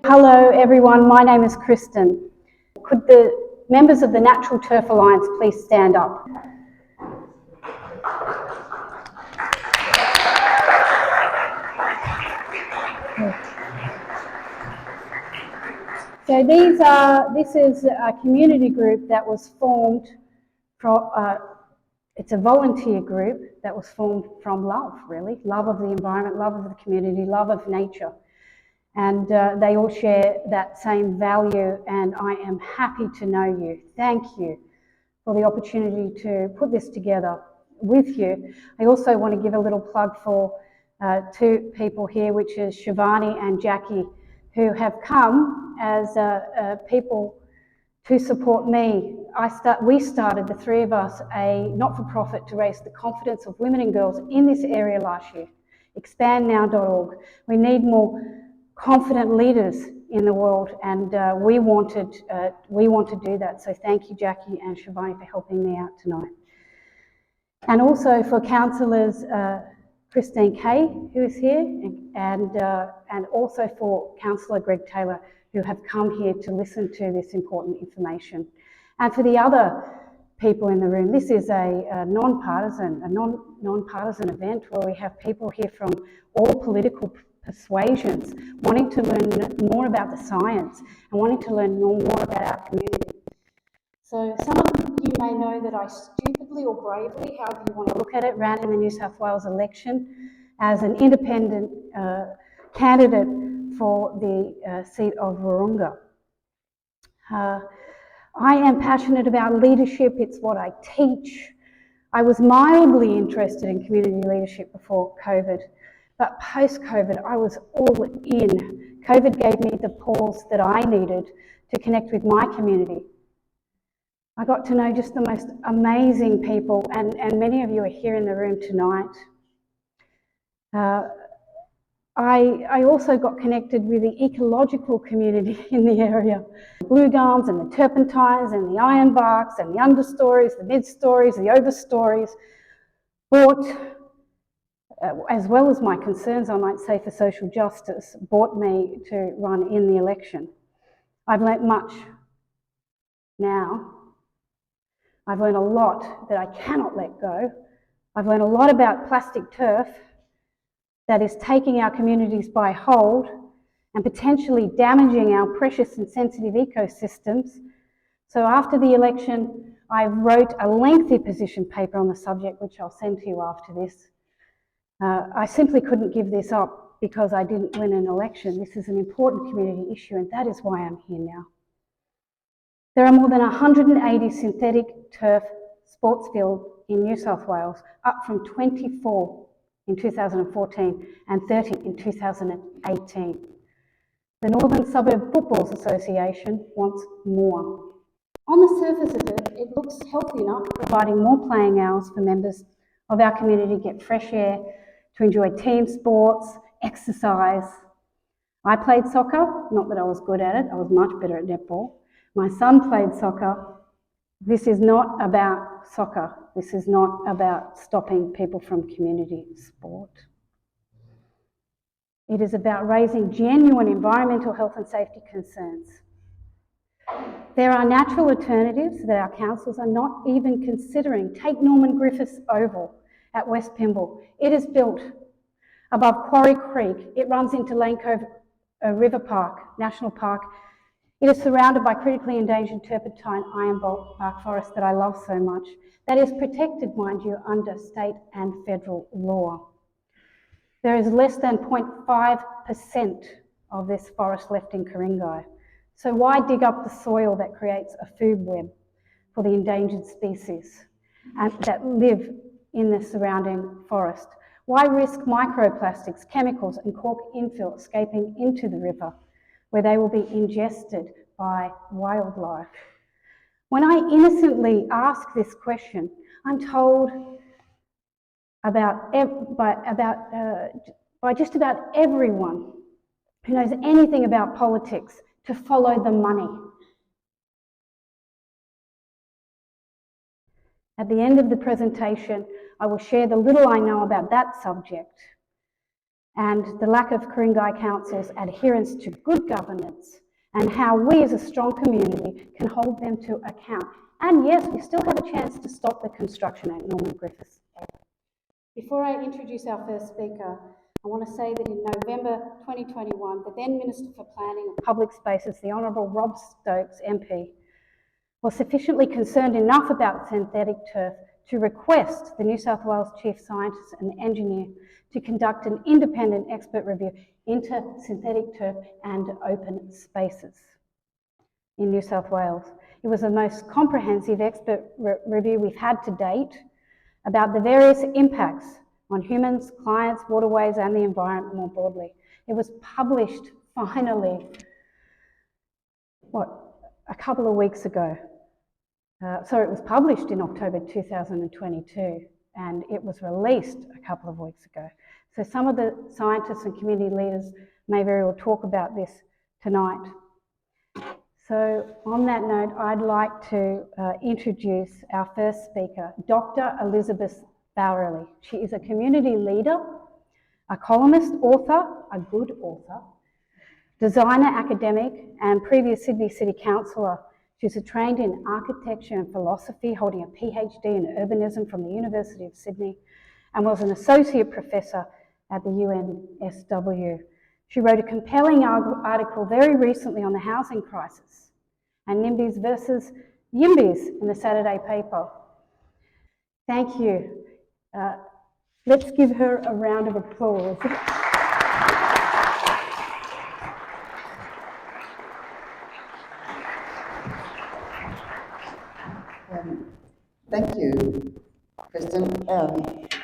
Hello everyone, my name is Kristen. Could the members of the Natural Turf Alliance please stand up? So this is a community group that was formed from, it's a volunteer group that was formed from love, really. Love of the environment, love of the community, love of nature. And they all share that same value, and I am happy to know you. Thank you for the opportunity to put this together with you. I also want to give a little plug for two people here, which is Shivani and Jackie, who have come as people to support me. We started, the three of us, a not-for-profit to raise the confidence of women and girls in this area last year, expandnow.org. We need more confident leaders in the world, and we want to do that. So thank you, Jackie and Shivani, for helping me out tonight. And also for councillors Christine Kay, who is here, and also for Councillor Greg Taylor, who have come here to listen to this important information. And for the other people in the room, this is a non-partisan event where we have people here from all political persuasions wanting to learn more about the science and wanting to learn more about our community. So some of you may know that I stupidly or bravely, however you want to look at it, ran in the New South Wales election as an independent candidate for the seat of Wahroonga. I am passionate about leadership. It's what I teach. I was mildly interested in community leadership before COVID, but post-COVID, I was all in. COVID gave me the pause that I needed to connect with my community. I got to know just the most amazing people, and many of you are here in the room tonight. I also got connected with the ecological community in the area. The blue gums and the turpentines and the ironbarks and the understories, the mid-stories, the overstories, brought, as well as my concerns, I might say, for social justice, brought me to run in the election. I've learnt much now. I've learned a lot that I cannot let go. I've learned a lot about plastic turf that is taking our communities by hold and potentially damaging our precious and sensitive ecosystems. So after the election, I wrote a lengthy position paper on the subject, which I'll send to you after this. I simply couldn't give this up because I didn't win an election. This is an important community issue, and that is why I'm here now. There are more than 180 synthetic turf sports fields in New South Wales, up from 24 in 2014 and 30 in 2018. The Northern Suburb Football Association wants more. On the surface of it, it looks healthy enough, providing more playing hours for members of our community to get fresh air, to enjoy team sports, exercise. I played soccer, not that I was good at it, I was much better at netball. My son played soccer. This is not about soccer. This is not about stopping people from community sport. It is about raising genuine environmental health and safety concerns. There are natural alternatives that our councils are not even considering. Take Norman Griffiths Oval at West Pymble. It is built above Quarry Creek. It runs into Lane Cove River Park, National Park. It is surrounded by critically endangered turpentine ironbark forest that I love so much. That is protected, mind you, under state and federal law. There is less than 0.5% of this forest left in Ku-ring-gai. So why dig up the soil that creates a food web for the endangered species that live in the surrounding forest? Why risk microplastics, chemicals and cork infill escaping into the river, where they will be ingested by wildlife? When I innocently ask this question, I'm told by just about everyone who knows anything about politics to follow the money. At the end of the presentation, I will share the little I know about that subject and the lack of Ku-ring-gai Council's adherence to good governance, and how we as a strong community can hold them to account. And yes, we still have a chance to stop the construction at Norman Griffiths. Before I introduce our first speaker, I want to say that in November 2021, the then Minister for Planning and Public Spaces, the Honourable Rob Stokes MP, was sufficiently concerned enough about synthetic turf to request the New South Wales Chief Scientist and Engineer to conduct an independent expert review into synthetic turf and open spaces in New South Wales. It was the most comprehensive expert review we've had to date about the various impacts on humans, clients, waterways, and the environment more broadly. It was published finally, a couple of weeks ago. It was published in October 2022, and it was released a couple of weeks ago. So some of the scientists and community leaders may very well talk about this tonight. So on that note, I'd like to introduce our first speaker, Dr. Elizabeth Bowerly. She is a community leader, a columnist, author, a good author, designer, academic, and previous Sydney City Councillor. She's trained in architecture and philosophy, holding a PhD in urbanism from the University of Sydney, and was an associate professor at the UNSW. She wrote a compelling article very recently on the housing crisis and NIMBYs versus YIMBYs in the Saturday paper. Thank you. Let's give her a round of applause. Thank you, Kristen,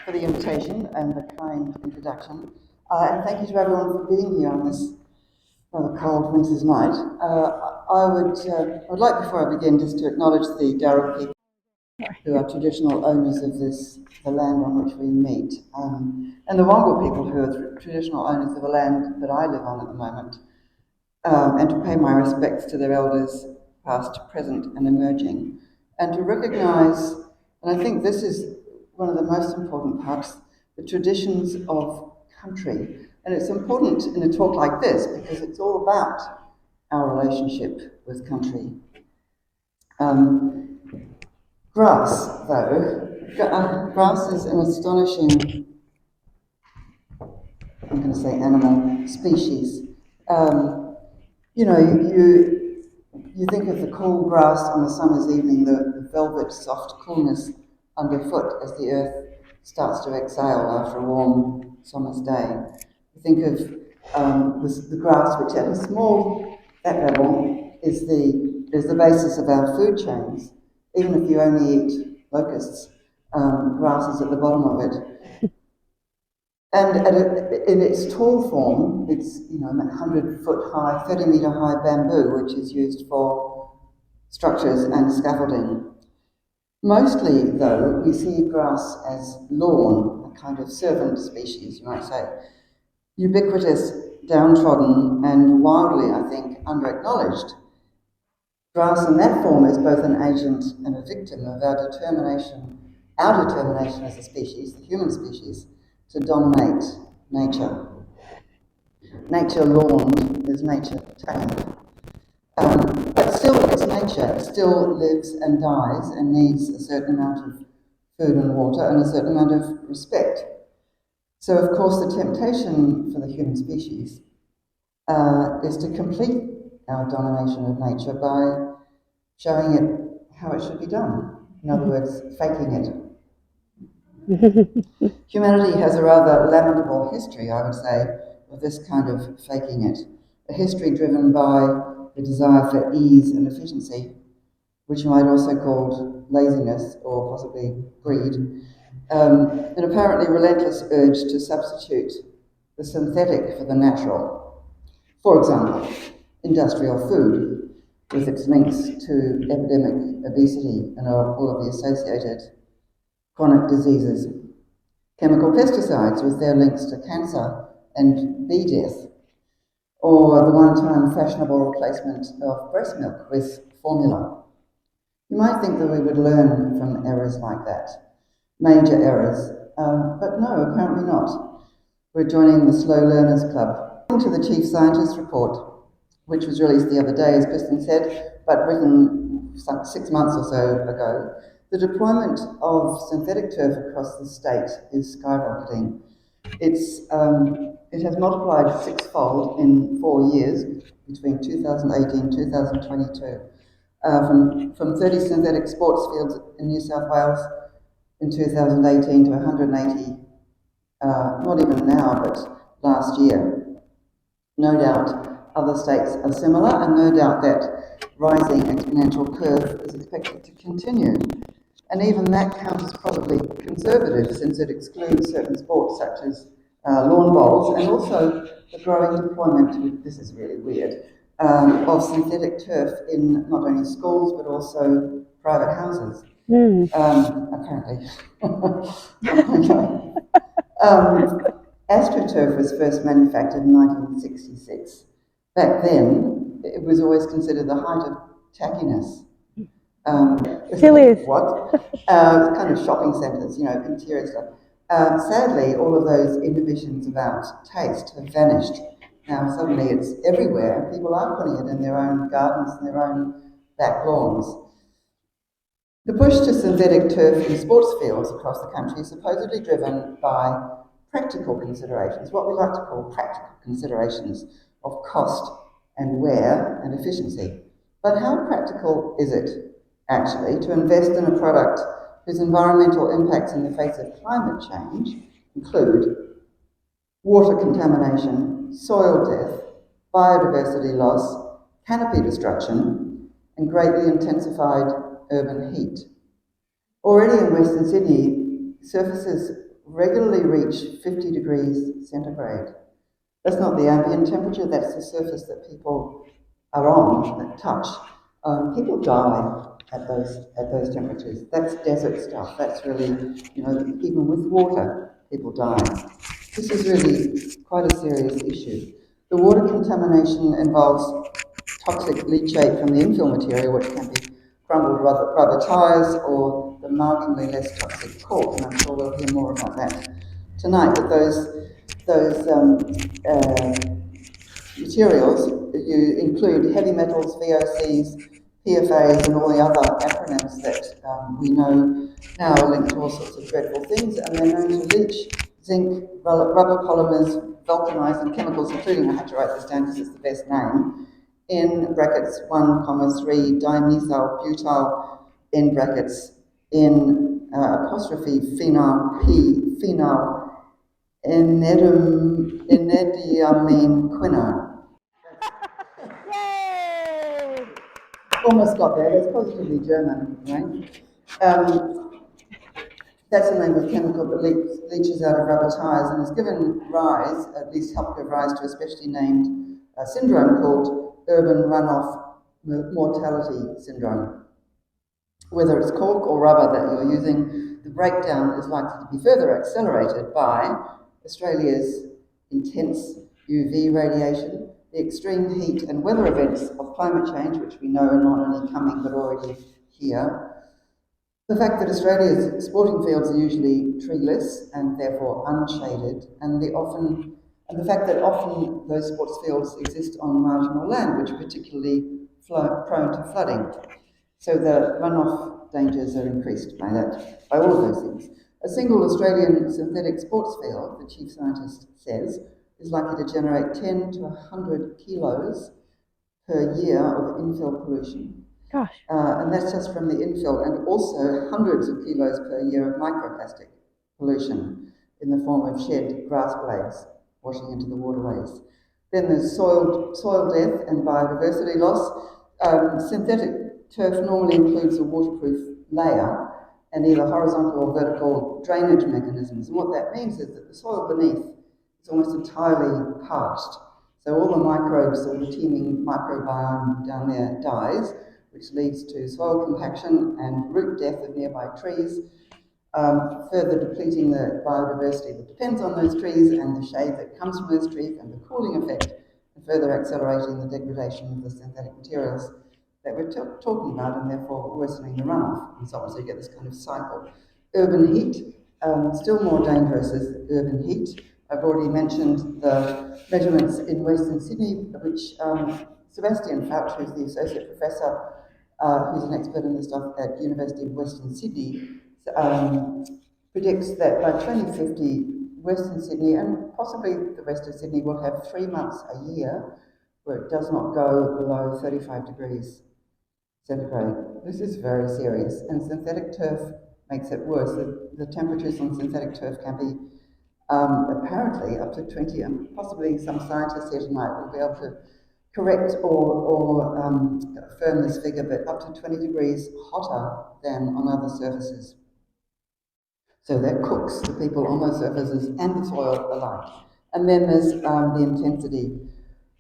for the invitation and the kind introduction. And thank you to everyone for being here on this rather cold winter's night. I would like, before I begin, just to acknowledge the Darug people who are traditional owners of the land on which we meet, and the Wongal people who are traditional owners of the land that I live on at the moment, and to pay my respects to their elders, past, present, and emerging, and to recognise, and I think this is one of the most important parts, the traditions of country. And it's important in a talk like this because it's all about our relationship with country. Grass, though, grass is an astonishing, I'm going to say animal, species. You know, you think of the cool grass on a summer's evening, the velvet soft coolness underfoot as the earth starts to exhale after a warm summer's day. You think of the grass, which at a small level is the basis of our food chains. Even if you only eat locusts, grass is at the bottom of it. And in its tall form, it's 100-foot high, 30-metre high bamboo, which is used for structures and scaffolding. Mostly, though, we see grass as lawn, a kind of servant species, you might say. Ubiquitous, downtrodden, and wildly, I think, under-acknowledged. Grass in that form is both an agent and a victim of our determination as a species, the human species, to dominate nature. Nature lawned is nature tamed. But still, it's nature. It still lives and dies and needs a certain amount of food and water and a certain amount of respect. So, of course, the temptation for the human species is to complete our domination of nature by showing it how it should be done. In other words, faking it. Humanity has a rather lamentable history, I would say, of this kind of faking it. A history driven by the desire for ease and efficiency, which you might also call laziness or possibly greed, an apparently relentless urge to substitute the synthetic for the natural. For example, industrial food, with its links to epidemic obesity and all of the associated chronic diseases. Chemical pesticides with their links to cancer and bee death, or the one-time fashionable replacement of breast milk with formula. You might think that we would learn from errors like that, major errors, but no, apparently not. We're joining the Slow Learners Club. According to the Chief Scientist report, which was released the other day, as Kristen said, but written 6 months or so ago, the deployment of synthetic turf across the state is skyrocketing. It has multiplied sixfold in 4 years, between 2018 and 2022, from 30 synthetic sports fields in New South Wales in 2018 to 180, not even now, but last year. No doubt other states are similar, and no doubt that rising exponential curve is expected to continue. And even that count is probably conservative, since it excludes certain sports such as lawn bowls, and also the growing deployment, this is really weird, of synthetic turf in not only schools but also private houses. Apparently. AstroTurf was first manufactured in 1966. Back then, it was always considered the height of tackiness. Still is. What? Kind of shopping centres, interior stuff. Sadly, all of those inhibitions about taste have vanished. Now suddenly it's everywhere. People are putting it in their own gardens and their own back lawns. The push to synthetic turf in sports fields across the country is supposedly driven by practical considerations, what we like to call practical considerations of cost and wear and efficiency. But how practical is it, actually, to invest in a product whose environmental impacts in the face of climate change include water contamination, soil death, biodiversity loss, canopy destruction, and greatly intensified urban heat? Already in Western Sydney, surfaces regularly reach 50 degrees centigrade. That's not the ambient temperature, that's the surface that people are on, that touch. People die at those temperatures. That's desert stuff. That's really, even with water, people die. This is really quite a serious issue. The water contamination involves toxic leachate from the infill material, which can be crumbled rubber tyres or the marginally less toxic cork, and I'm sure we'll hear more about that tonight. But those materials you include heavy metals, VOCs, PFAs, and all the other acronyms that we know now are linked to all sorts of dreadful things, and they're known to leach zinc, rubber polymers, vulcanize, and chemicals, including, I had to write this down because it's the best name, in brackets 1,3 dimethyl butyl in brackets in apostrophe phenyl P phenyl enediamine quinone. Yay! Almost got there. That's positively German, right? That's the name of chemical that leaches out of rubber tyres and has given rise, at least helped give rise to a specially named syndrome called urban runoff mortality syndrome. Whether it's cork or rubber that you're using, the breakdown is likely to be further accelerated by Australia's intense UV radiation, the extreme heat and weather events of climate change, which we know are not only coming but already here, the fact that Australia's sporting fields are usually treeless and therefore unshaded, and the fact that often those sports fields exist on marginal land, which are particularly prone to flooding. So the runoff dangers are increased by all of those things. A single Australian synthetic sports field, the chief scientist says, is likely to generate 10 to 100 kilos per year of infill pollution. Gosh. And that's just from the infill, and also hundreds of kilos per year of microplastic pollution in the form of shed grass blades washing into the waterways. Then there's soil death and biodiversity loss. Synthetic turf normally includes a waterproof layer and either horizontal or vertical drainage mechanisms. And what that means is that the soil beneath is almost entirely parched. So all the microbes, all the teeming microbiome down there dies, which leads to soil compaction and root death of nearby trees, further depleting the biodiversity that depends on those trees and the shade that comes from those trees and the cooling effect, and further accelerating the degradation of the synthetic materials that we're talking about, and therefore worsening the runoff and so on. So you get this kind of cycle. Urban heat, still more dangerous is urban heat. I've already mentioned the measurements in Western Sydney, which Sebastian Fouch, who's the Associate Professor, who's an expert in this stuff at University of Western Sydney, predicts that by 2050, Western Sydney and possibly the rest of Sydney will have 3 months a year where it does not go below 35 degrees centigrade. This is very serious, and synthetic turf makes it worse. The temperatures on synthetic turf can be apparently up to 20, and possibly some scientists here tonight will be able to correct or affirm this figure, but up to 20 degrees hotter than on other surfaces. So that cooks the people on those surfaces and the soil alike. And then there's the intensity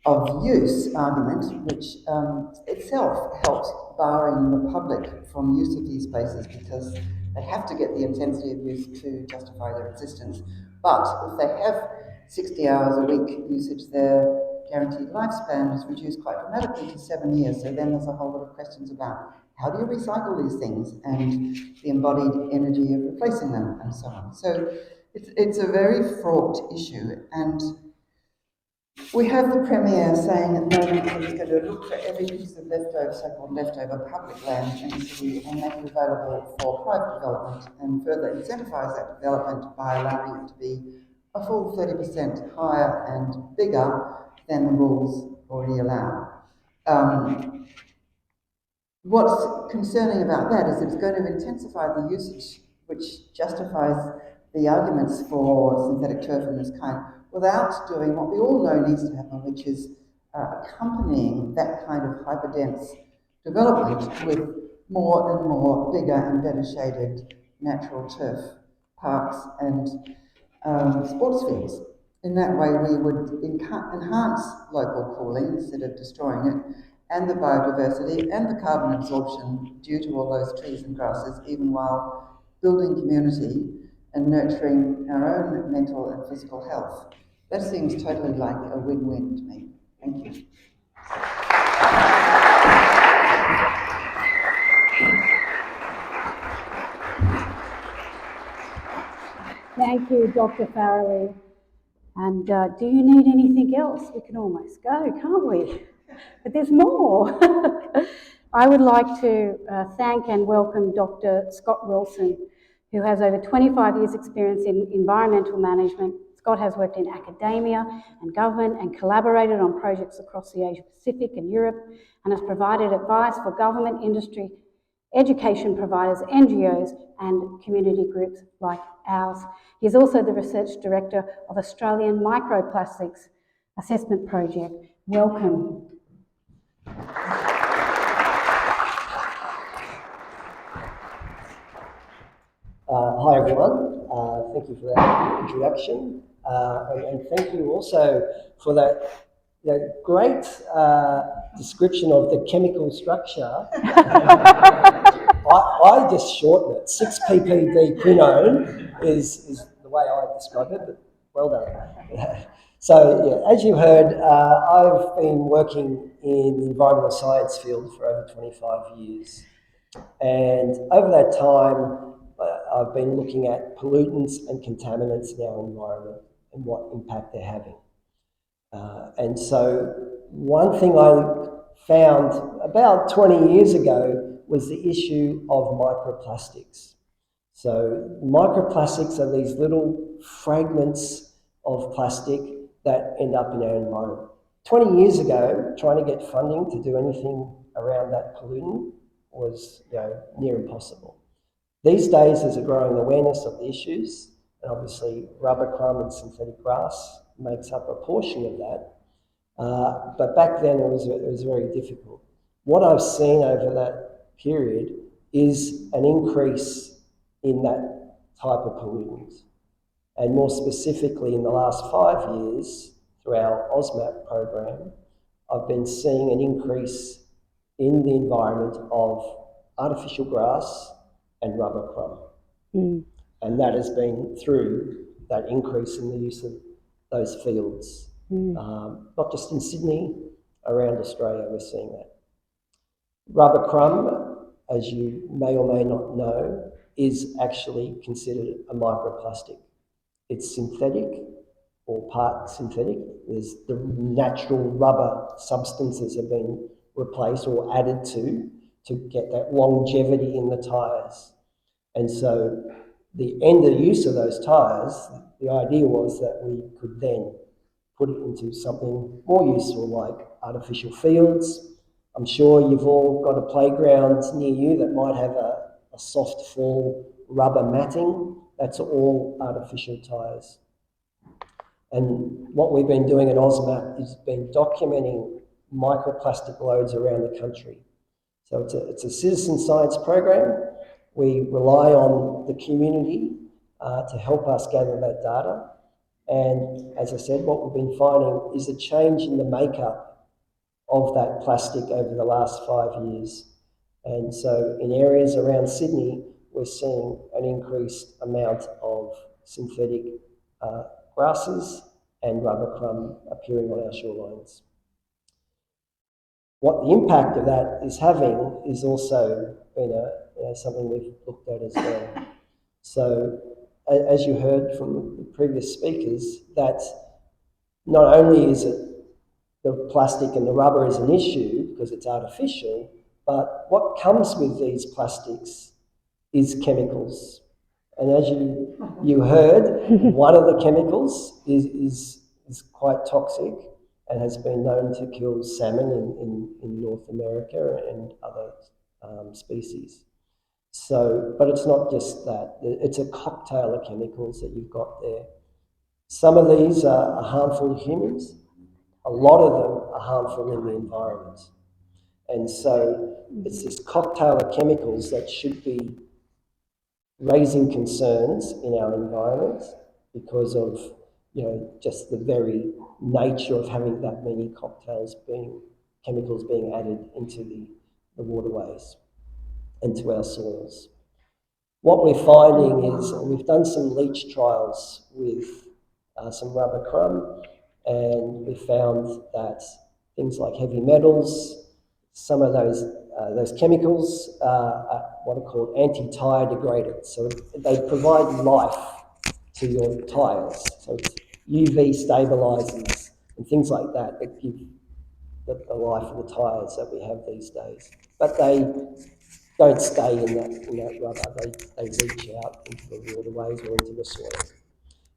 of use argument, which itself helps barring the public from use of these spaces because they have to get the intensity of use to justify their existence. But if they have 60 hours a week usage, their guaranteed lifespan is reduced quite dramatically to 7 years. So then there's a whole lot of questions about how do you recycle these things and the embodied energy of replacing them and so on. So it's a very fraught issue, and we have the Premier saying at the moment that he's going to look for every piece of leftover, so-called leftover public land in the city and make it available for private development and further incentivise that development by allowing it to be a full 30% higher and bigger than the rules already allow. What's concerning about that is it's going to intensify the usage, which justifies the arguments for synthetic turf and this kind, without doing what we all know needs to happen, which is accompanying that kind of hyperdense development with more and more bigger and better shaded natural turf parks and sports fields. In that way, we would enhance local cooling instead of destroying it, and the biodiversity and the carbon absorption due to all those trees and grasses, even while building community and nurturing our own mental and physical health. That seems totally like a win-win to me. Thank you. Thank you, Dr. Farrelly. And do you need anything else? We can almost go, can't we? But there's more. I would like to thank and welcome Dr. Scott Wilson, who has over 25 years' experience in environmental management. Scott has worked in academia and government and collaborated on projects across the Asia Pacific and Europe, and has provided advice for government, industry, education providers, NGOs, and community groups like ours. He is also the Research Director of Australian Microplastics Assessment Project. Welcome. Hi everyone, thank you for that introduction, and thank you also for that great description of the chemical structure. I just shorten it. 6-ppd quinone is the way I describe it, but well done. So yeah, as you heard, I've been working in the environmental science field for over 25 years. And over that time, I've been looking at pollutants and contaminants in our environment and what impact they're having. And so one thing I found about 20 years ago was the issue of microplastics. So microplastics are these little fragments of plastic that end up in our environment. 20 years ago, trying to get funding to do anything around that pollutant was near impossible. These days, there's a growing awareness of the issues, and obviously rubber crumb and synthetic grass makes up a portion of that. But back then, it was very difficult. What I've seen over that period is an increase in that type of pollutant. And more specifically, in the last 5 years, through our OSMAP program, I've been seeing an increase in the environment of artificial grass and rubber crumb. And that has been through that increase in the use of those fields. Not just in Sydney, around Australia we're seeing that. Rubber crumb, as you may or may not know, is actually considered a microplastic. It's synthetic, or part synthetic. There's the natural rubber substances have been replaced or added to get that longevity in the tyres. And so the end of use of those tyres, the idea was that we could then put it into something more useful like artificial fields. I'm sure you've all got a playground near you that might have a soft fall rubber matting. That's all artificial tyres. And what we've been doing at OzMap is been documenting microplastic loads around the country. So it's a citizen science program. We rely on the community to help us gather that data. And as I said, what we've been finding is a change in the makeup of that plastic over the last 5 years. And so in areas around Sydney, we're seeing an increased amount of synthetic grasses and rubber crumb appearing on our shorelines. What the impact of that is having is also been something we've looked at as well. So as you heard from the previous speakers, that not only is it the plastic and the rubber is an issue because it's artificial, but what comes with these plastics is chemicals. And as you heard, one of the chemicals is quite toxic and has been known to kill salmon in North America and other species. So, but it's not just that. It's a cocktail of chemicals that you've got there. Some of these are harmful to humans. A lot of them are harmful in the environment. And so it's this cocktail of chemicals that should be raising concerns in our environment because of, just the very nature of having that many chemicals being added into the waterways and to our soils. What we're finding is, we've done some leach trials with some rubber crumb, and we found that things like heavy metals, some of those chemicals are what are called anti-tire degradants. So they provide life to your tyres. So it's UV stabilisers and things like that that give the life of the tyres that we have these days. But they don't stay in that rubber. They leach out into the waterways or into the soil.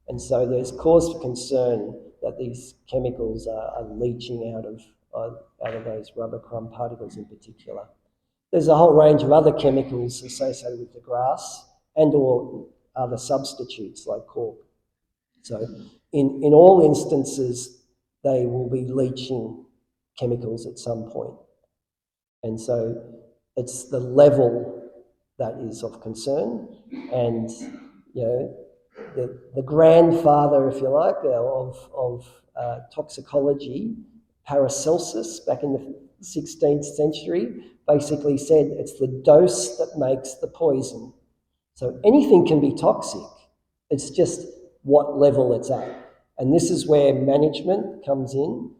And so there's cause for concern that these chemicals are leaching out of those rubber crumb particles in particular. There's a whole range of other chemicals associated with the grass and or other substitutes like cork. So in all instances, they will be leaching chemicals at some point. And so it's the level that is of concern. And, the grandfather, if you like, of toxicology, Paracelsus, back in the 16th century, basically said it's the dose that makes the poison. So anything can be toxic. It's just what level it's at. And this is where management comes in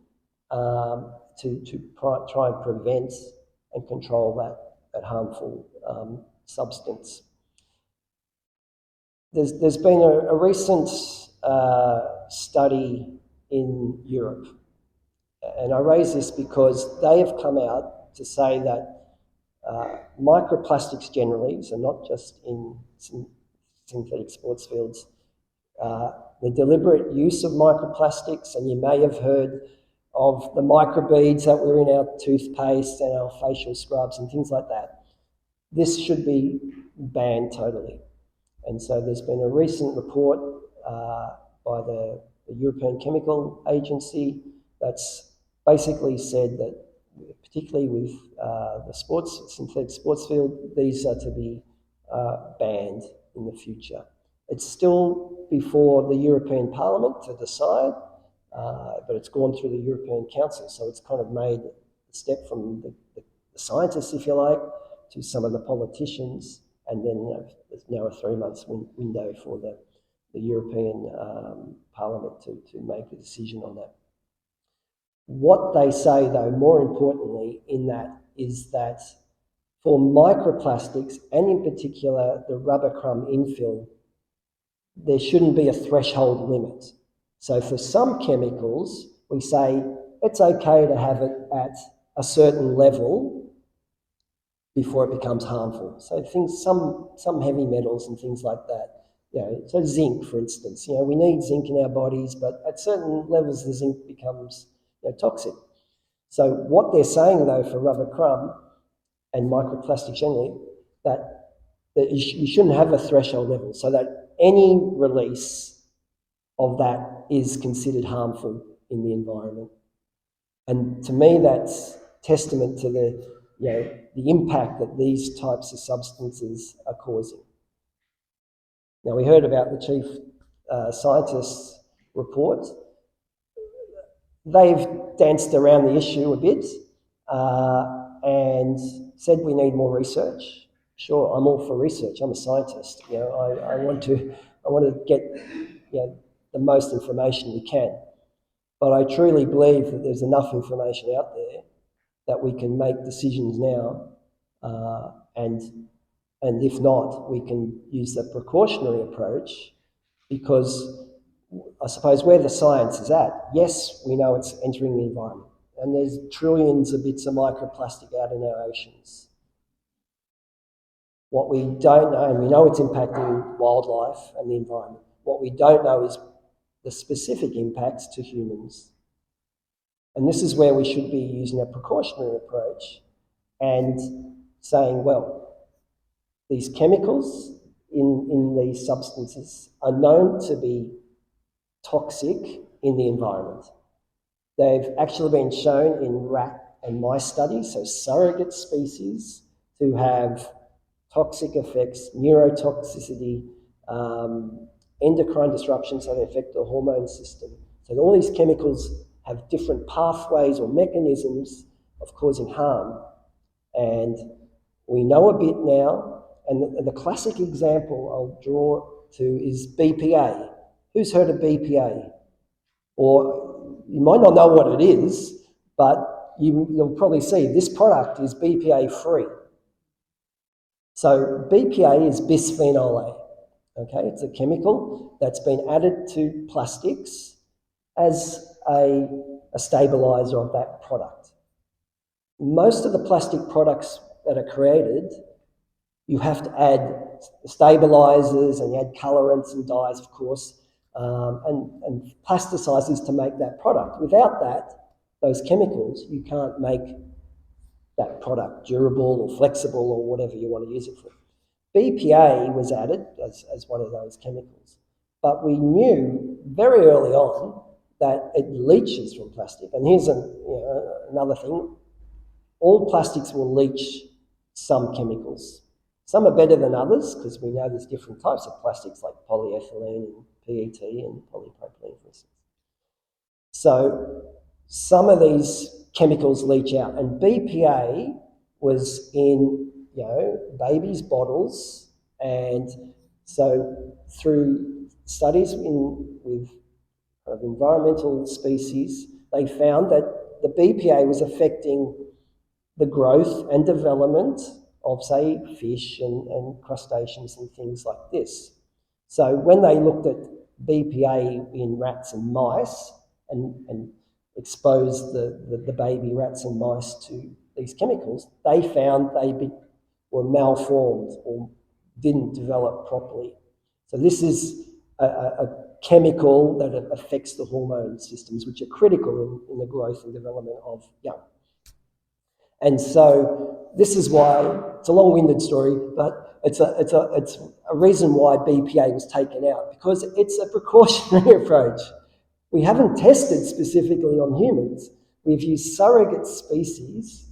to try and prevent and control that harmful substance. There's been a recent study in Europe, and I raise this because they have come out to say that microplastics generally, so not just in synthetic sports fields, the deliberate use of microplastics, and you may have heard of the microbeads that were in our toothpaste and our facial scrubs and things like that. This should be banned totally. And so there's been a recent report by the European Chemical Agency that's basically said that, particularly with the synthetic sports field, these are to be banned in the future. It's still before the European Parliament to decide, but it's gone through the European Council, so it's kind of made a step from the scientists, if you like, to some of the politicians, and then there's now a 3-month window for the European Parliament to make a decision on that. What they say, though, more importantly in that, is that for microplastics, and in particular the rubber crumb infill, there shouldn't be a threshold limit. So for some chemicals, we say it's okay to have it at a certain level before it becomes harmful. So things, some heavy metals and things like that. So zinc, for instance, we need zinc in our bodies, but at certain levels the zinc becomes toxic. So what they're saying though for rubber crumb and microplastics generally, that you shouldn't have a threshold level, so that any release of that is considered harmful in the environment. And to me, that's testament to the impact that these types of substances are causing. Now, we heard about the chief scientist's report. They've danced around the issue a bit and said we need more research. Sure, I'm all for research. I'm a scientist. I want to get the most information we can. But I truly believe that there's enough information out there that we can make decisions now, and if not, we can use the precautionary approach, because I suppose where the science is at, yes, we know it's entering the environment, and there's trillions of bits of microplastic out in our oceans. What we don't know, and we know it's impacting wildlife and the environment, what we don't know is the specific impacts to humans. And this is where we should be using a precautionary approach and saying, well, these chemicals in these substances are known to be toxic in the environment. They've actually been shown in rat and mice studies, so surrogate species, to have toxic effects, neurotoxicity, endocrine disruptions, so they affect the hormone system. So all these chemicals have different pathways or mechanisms of causing harm. And we know a bit now, and the classic example I'll draw to is BPA. Who's heard of BPA? Or you might not know what it is, but you'll probably see this product is BPA free. So BPA is bisphenol A. Okay, it's a chemical that's been added to plastics as a stabilizer of that product. Most of the plastic products that are created, you have to add stabilizers and you add colorants and dyes, of course, and plasticizers to make that product. Without that, those chemicals, you can't make that product durable or flexible or whatever you want to use it for. BPA was added as one of those chemicals, but we knew very early on that it leaches from plastic. And here's another thing. All plastics will leach some chemicals. Some are better than others because we know there's different types of plastics like polyethylene and PET and polypropylene, for instance. So some of these chemicals leach out, and BPA was in babies' bottles, and so through studies with environmental species, they found that the BPA was affecting the growth and development of, say, fish and crustaceans and things like this. So when they looked at BPA in rats and mice and exposed the baby rats and mice to these chemicals, they found they were malformed or didn't develop properly. So this is a chemical that affects the hormone systems, which are critical in the growth and development of young. And so this is why, it's a long-winded story, but it's a reason why BPA was taken out, because it's a precautionary approach. We haven't tested specifically on humans. We've used surrogate species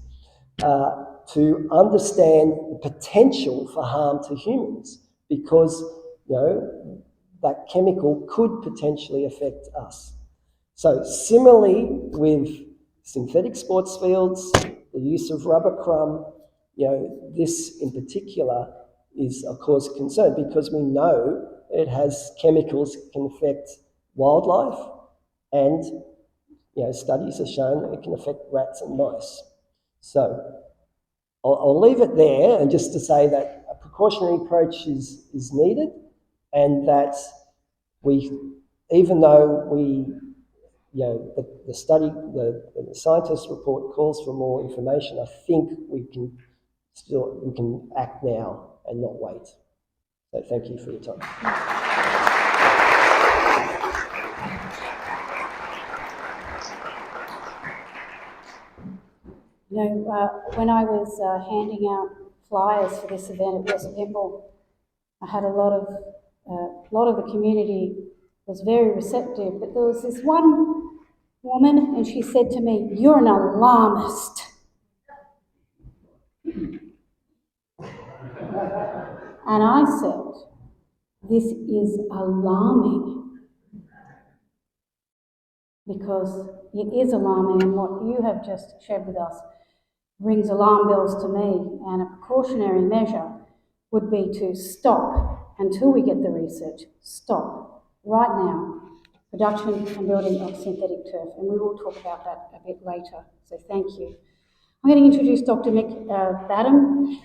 to understand the potential for harm to humans, because that chemical could potentially affect us. So similarly with synthetic sports fields, the use of rubber crumb, this in particular is a cause of concern, because we know it has chemicals that can affect wildlife, and studies have shown that it can affect rats and mice. So I'll leave it there, and just to say that a precautionary approach is needed, and that even though the study, the scientists' report calls for more information, I think we can act now and not wait. So thank you for your time. When I was handing out flyers for this event at West Pymble, I had a lot of the community was very receptive, but there was this one woman and she said to me, "You're an alarmist." And I said, "This is alarming," because it is alarming, and what you have just shared with us rings alarm bells to me, and a precautionary measure would be to stop until we get the research. Stop right now production and building of synthetic turf, and we will talk about that a bit later, so thank you. I'm going to introduce Dr. Mick Badham.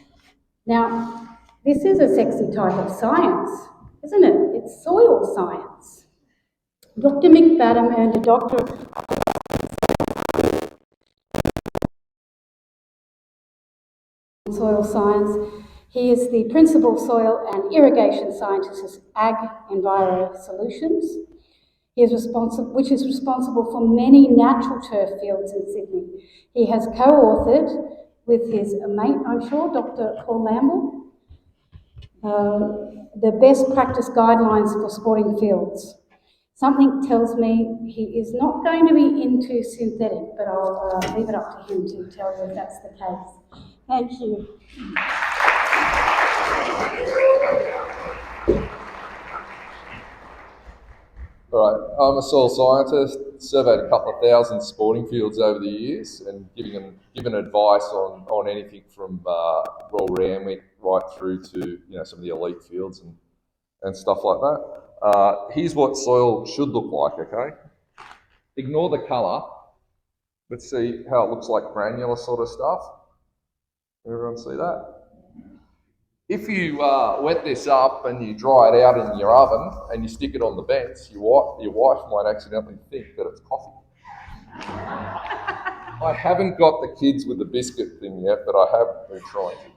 Now, this is a sexy type of science, isn't it? It's soil science. Dr. Mick Badham earned a doctorate in soil science. He is the principal soil and irrigation scientist at Ag Enviro Solutions. Which is responsible for many natural turf fields in Sydney. He has co-authored with his mate, I'm sure, Dr. Paul Lamble, the best practice guidelines for sporting fields. Something tells me he is not going to be into synthetic, but I'll leave it up to him to tell you if that's the case. Thank you. All right, I'm a soil scientist, surveyed a couple of thousand sporting fields over the years and given advice on anything from raw Randwick right through to some of the elite fields and stuff like that. Here's what soil should look like, okay? Ignore the colour. Let's see how it looks like granular sort of stuff. Everyone see that? If you wet this up and you dry it out in your oven and you stick it on the bench, your wife might accidentally think that it's coffee. I haven't got the kids with the biscuit thing yet, but I have been trying to.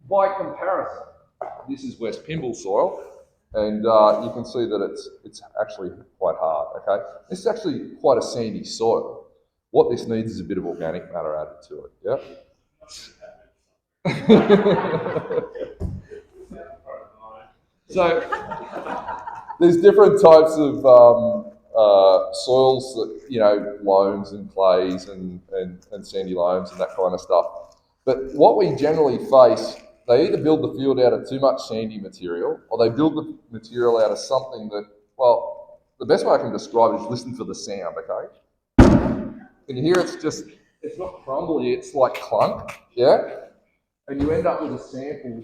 By comparison, this is West Pymble soil, and you can see that it's actually quite hard, okay? This is actually quite a sandy soil. What this needs is a bit of organic matter added to it, yeah? So there's different types of soils that, loams and clays and sandy loams and that kind of stuff. But what we generally face, they either build the field out of too much sandy material or they build the material out of something that, well, the best way I can describe it is listen for the sound, okay? Can you hear it's not crumbly, it's like clunk, yeah? And you end up with a sample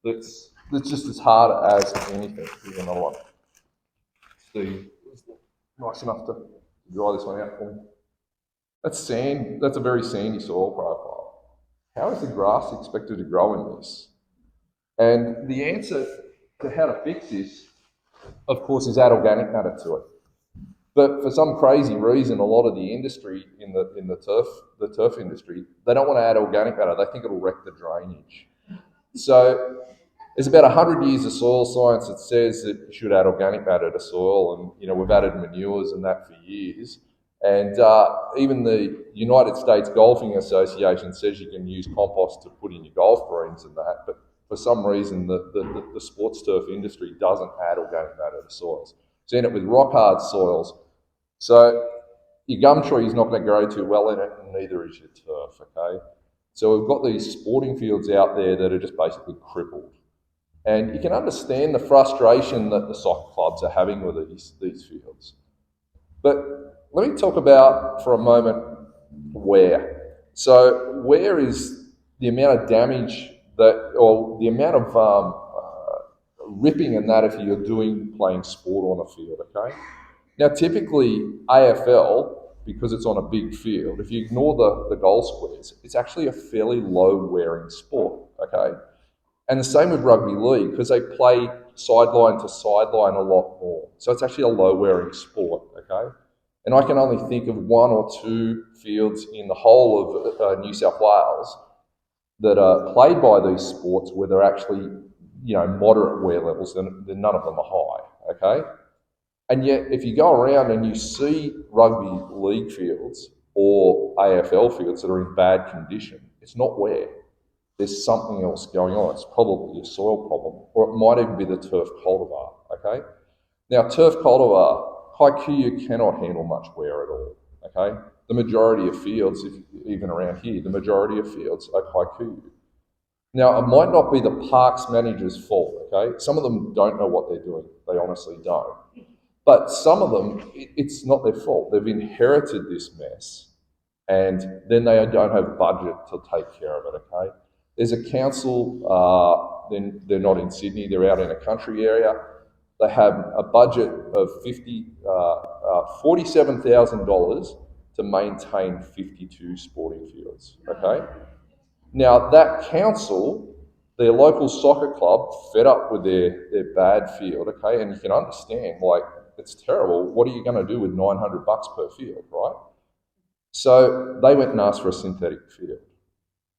that's just as hard as anything. Here's another one. Steve, nice enough to dry this one out for me. That's sand. That's a very sandy soil profile. How is the grass expected to grow in this? And the answer to how to fix this, of course, is add organic matter to it. But for some crazy reason, a lot of the industry in the turf industry, they don't want to add organic matter. They think it'll wreck the drainage. So there's about 100 years of soil science that says that you should add organic matter to soil, and we've added manures and that for years. And even the United States Golfing Association says you can use compost to put in your golf greens and that. But for some reason, the sports turf industry doesn't add organic matter to soils. So you end up with rock hard soils. So your gum tree is not going to grow too well in it, and neither is your turf, okay? So we've got these sporting fields out there that are just basically crippled. And you can understand the frustration that the soccer clubs are having with these fields. But let me talk about, for a moment, wear. So wear is the amount of damage or the amount of ripping and that if you're playing sport on a field, okay? Now, typically, AFL, because it's on a big field, if you ignore the goal squares, it's actually a fairly low-wearing sport, okay? And the same with rugby league, because they play sideline to sideline a lot more. So it's actually a low-wearing sport, okay? And I can only think of one or two fields in the whole of New South Wales that are played by these sports where they're actually, moderate wear levels, then none of them are high, okay? And yet, if you go around and you see rugby league fields or AFL fields that are in bad condition, it's not wear. There's something else going on. It's probably a soil problem, or it might even be the turf cultivar, okay? Now, turf cultivar, high Ku cannot handle much wear at all, okay? The majority of fields, even around here, the majority of fields are high Ku. Now, it might not be the parks manager's fault, okay? Some of them don't know what they're doing. They honestly don't. But some of them, it's not their fault. They've inherited this mess, and then they don't have budget to take care of it, okay? There's a council, they're not in Sydney, they're out in a country area. They have a budget of $47,000 to maintain 52 sporting fields, okay? Now, that council, their local soccer club, fed up with their bad field, okay? And you can understand, like, it's terrible. What are you going to do with $900 per field, right? So they went and asked for a synthetic field.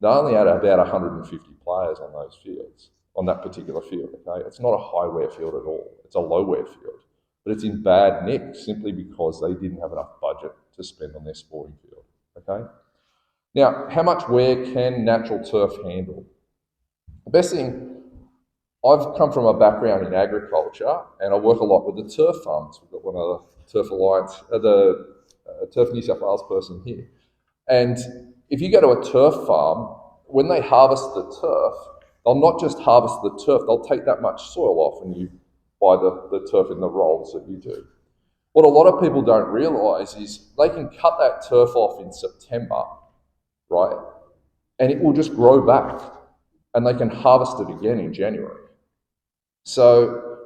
They only had about 150 players on those fields, on that particular field, okay? It's not a high wear field at all. It's a low wear field. But it's in bad nick simply because they didn't have enough budget to spend on their sporting field, okay? Now, how much wear can natural turf handle? The best thing, I've come from a background in agriculture, and I work a lot with the turf farms. We've got one of the Turf Alliance, the Turf New South Wales person here. And if you go to a turf farm, when they harvest the turf, they'll not just harvest the turf, they'll take that much soil off and you buy the turf in the rolls that you do. What a lot of people don't realise is they can cut that turf off in September, right? And it will just grow back and they can harvest it again in January. So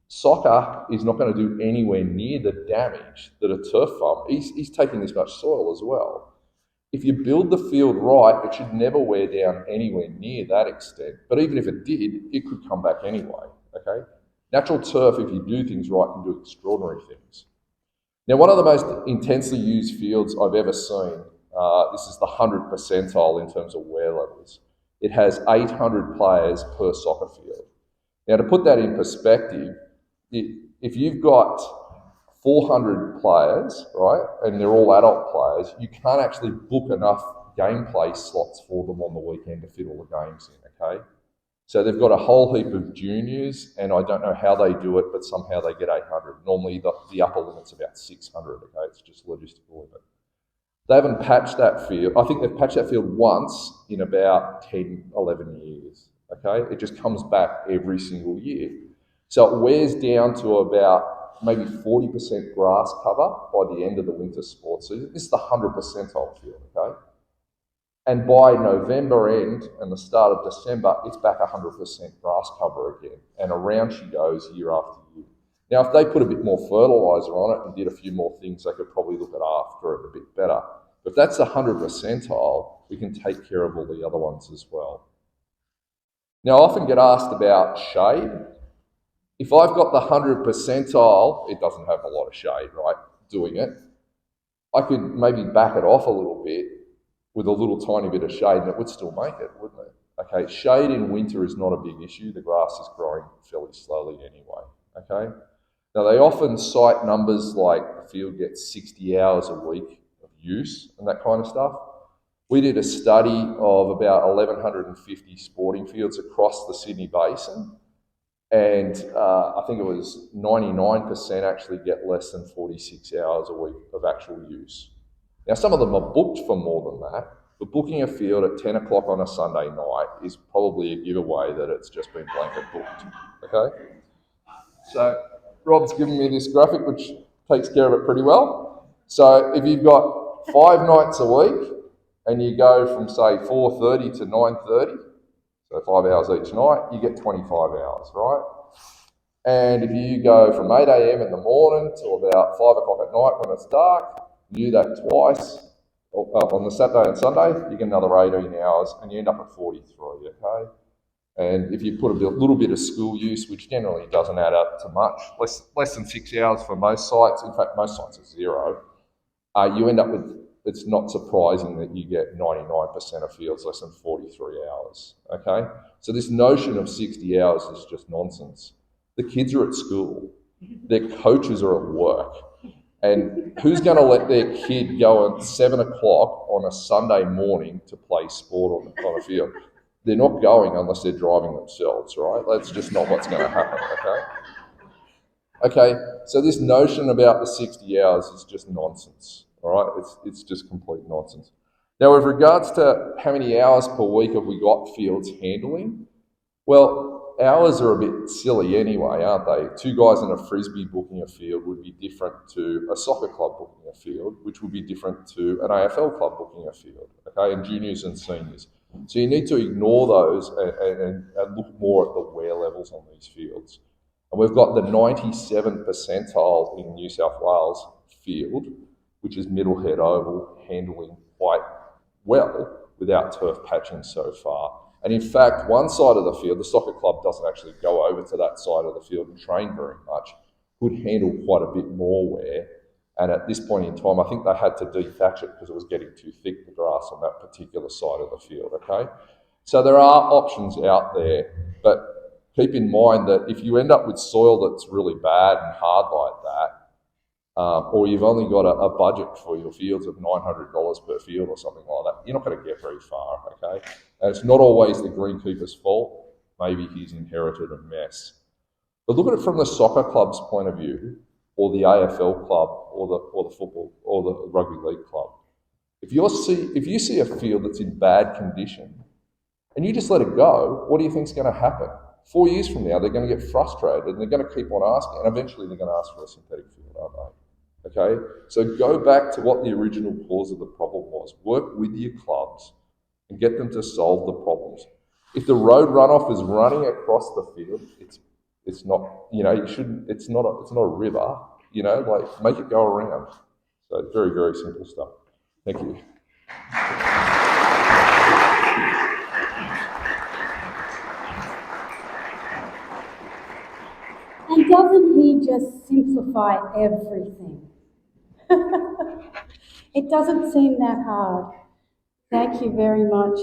soccer is not going to do anywhere near the damage that a turf farm, he's taking this much soil as well. If you build the field right, it should never wear down anywhere near that extent. But even if it did, it could come back anyway, okay? Natural turf, if you do things right, can do extraordinary things. Now, one of the most intensely used fields I've ever seen, this is the 100th percentile in terms of wear levels. It has 800 players per soccer field. Now, to put that in perspective, if you've got 400 players, right, and they're all adult players, you can't actually book enough gameplay slots for them on the weekend to fit all the games in, okay? So they've got a whole heap of juniors, and I don't know how they do it, but somehow they get 800. Normally the upper limit's about 600, okay? It's just logistical limit. They haven't patched that field. I think they've patched that field once in about 10, 11 years, okay? It just comes back every single year. So it wears down to about maybe 40% grass cover by the end of the winter sports season. This is the 100th percentile field, okay? And by November end and the start of December, it's back 100% grass cover again. And around she goes year after year. Now, if they put a bit more fertiliser on it and did a few more things, they could probably look at after it a bit better. But if that's the 100th percentile, we can take care of all the other ones as well. Now, I often get asked about shade. If I've got the 100th percentile, it doesn't have a lot of shade, right, doing it. I could maybe back it off a little bit with a little tiny bit of shade and it would still make it, wouldn't it? Okay, shade in winter is not a big issue. The grass is growing fairly slowly anyway, okay? Now, they often cite numbers like the field gets 60 hours a week of use and that kind of stuff. We did a study of about 1,150 sporting fields across the Sydney Basin, and I think it was 99% actually get less than 46 hours a week of actual use. Now, some of them are booked for more than that, but booking a field at 10 o'clock on a Sunday night is probably a giveaway that it's just been blanket booked, okay? So Rob's given me this graphic which takes care of it pretty well. So if you've got 5 nights a week and you go from, say, 4:30 to 9:30, so 5 hours each night, you get 25 hours, right? And if you go from 8 a.m. in the morning till about 5 o'clock at night when it's dark, you do that twice, on the Saturday and Sunday, you get another 18 hours and you end up at 43, okay? And if you put little bit of school use, which generally doesn't add up to much, less than 6 hours for most sites, in fact, most sites are zero, you end up with, it's not surprising that you get 99% of fields less than 43 hours, okay? So this notion of 60 hours is just nonsense. The kids are at school, their coaches are at work, and who's going to let their kid go at 7 o'clock on a Sunday morning to play sport on a field? They're not going unless they're driving themselves, right? That's just not what's going to happen, okay? Okay, so this notion about the 60 hours is just nonsense, all right? It's just complete nonsense. Now, with regards to how many hours per week have we got fields handling, well, hours are a bit silly anyway, aren't they? Two guys in a frisbee booking a field would be different to a soccer club booking a field, which would be different to an AFL club booking a field, okay, and juniors and seniors. So you need to ignore those and look more at the wear levels on these fields. And we've got the 97th percentile in New South Wales field, which is Middlehead Oval, handling quite well without turf patching so far. And in fact, one side of the field, the soccer club doesn't actually go over to that side of the field and train very much, could handle quite a bit more wear. And at this point in time, I think they had to dethatch it because it was getting too thick, the grass on that particular side of the field, okay? So there are options out there, but keep in mind that if you end up with soil that's really bad and hard like that, or you've only got a budget for your fields of $900 per field or something like that, you're not going to get very far, okay? And it's not always the greenkeeper's fault. Maybe he's inherited a mess. But look at it from the soccer club's point of view, or the AFL club, or the football, or the rugby league club. If you see a field that's in bad condition, and you just let it go, what do you think is going to happen? 4 years from now, they're going to get frustrated, and they're going to keep on asking, and eventually they're going to ask for a synthetic field, aren't they? Okay, so go back to what the original cause of the problem was. Work with your clubs and get them to solve the problems. If the road runoff is running across the field, it's not, you know, you shouldn't. It's not a river. You know, like make it go around. So it's very, very simple stuff. Thank you. And doesn't he just simplify everything? It doesn't seem that hard. Thank you very much.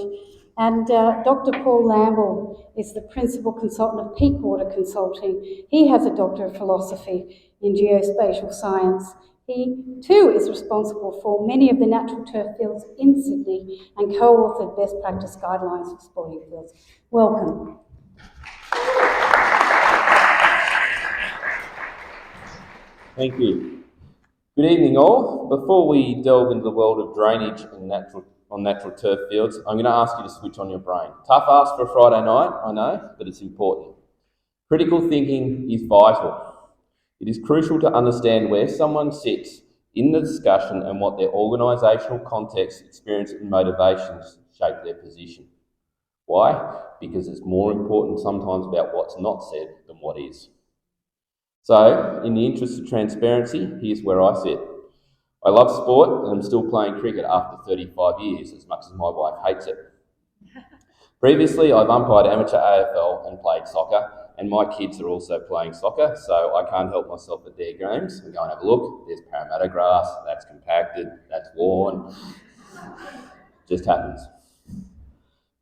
And Dr. Paul Lamble is the principal consultant of Peak Water Consulting. He has a Doctor of Philosophy in Geospatial Science. He too is responsible for many of the natural turf fields in Sydney and co-authored best practice guidelines for sporting fields. Welcome. Thank you. Good evening all. Before we delve into the world of drainage and natural turf fields, I'm going to ask you to switch on your brain. Tough ask for a Friday night, I know, but it's important. Critical thinking is vital. It is crucial to understand where someone sits in the discussion and what their organisational context, experience and motivations shape their position. Why? Because it's more important sometimes about what's not said than what is. So, in the interest of transparency, here's where I sit. I love sport and I'm still playing cricket after 35 years, as much as my wife hates it. Previously, I've umpired amateur AFL and played soccer, and my kids are also playing soccer, so I can't help myself at their games and go and have a look. There's Parramatta grass, that's compacted, that's lawn. Just happens.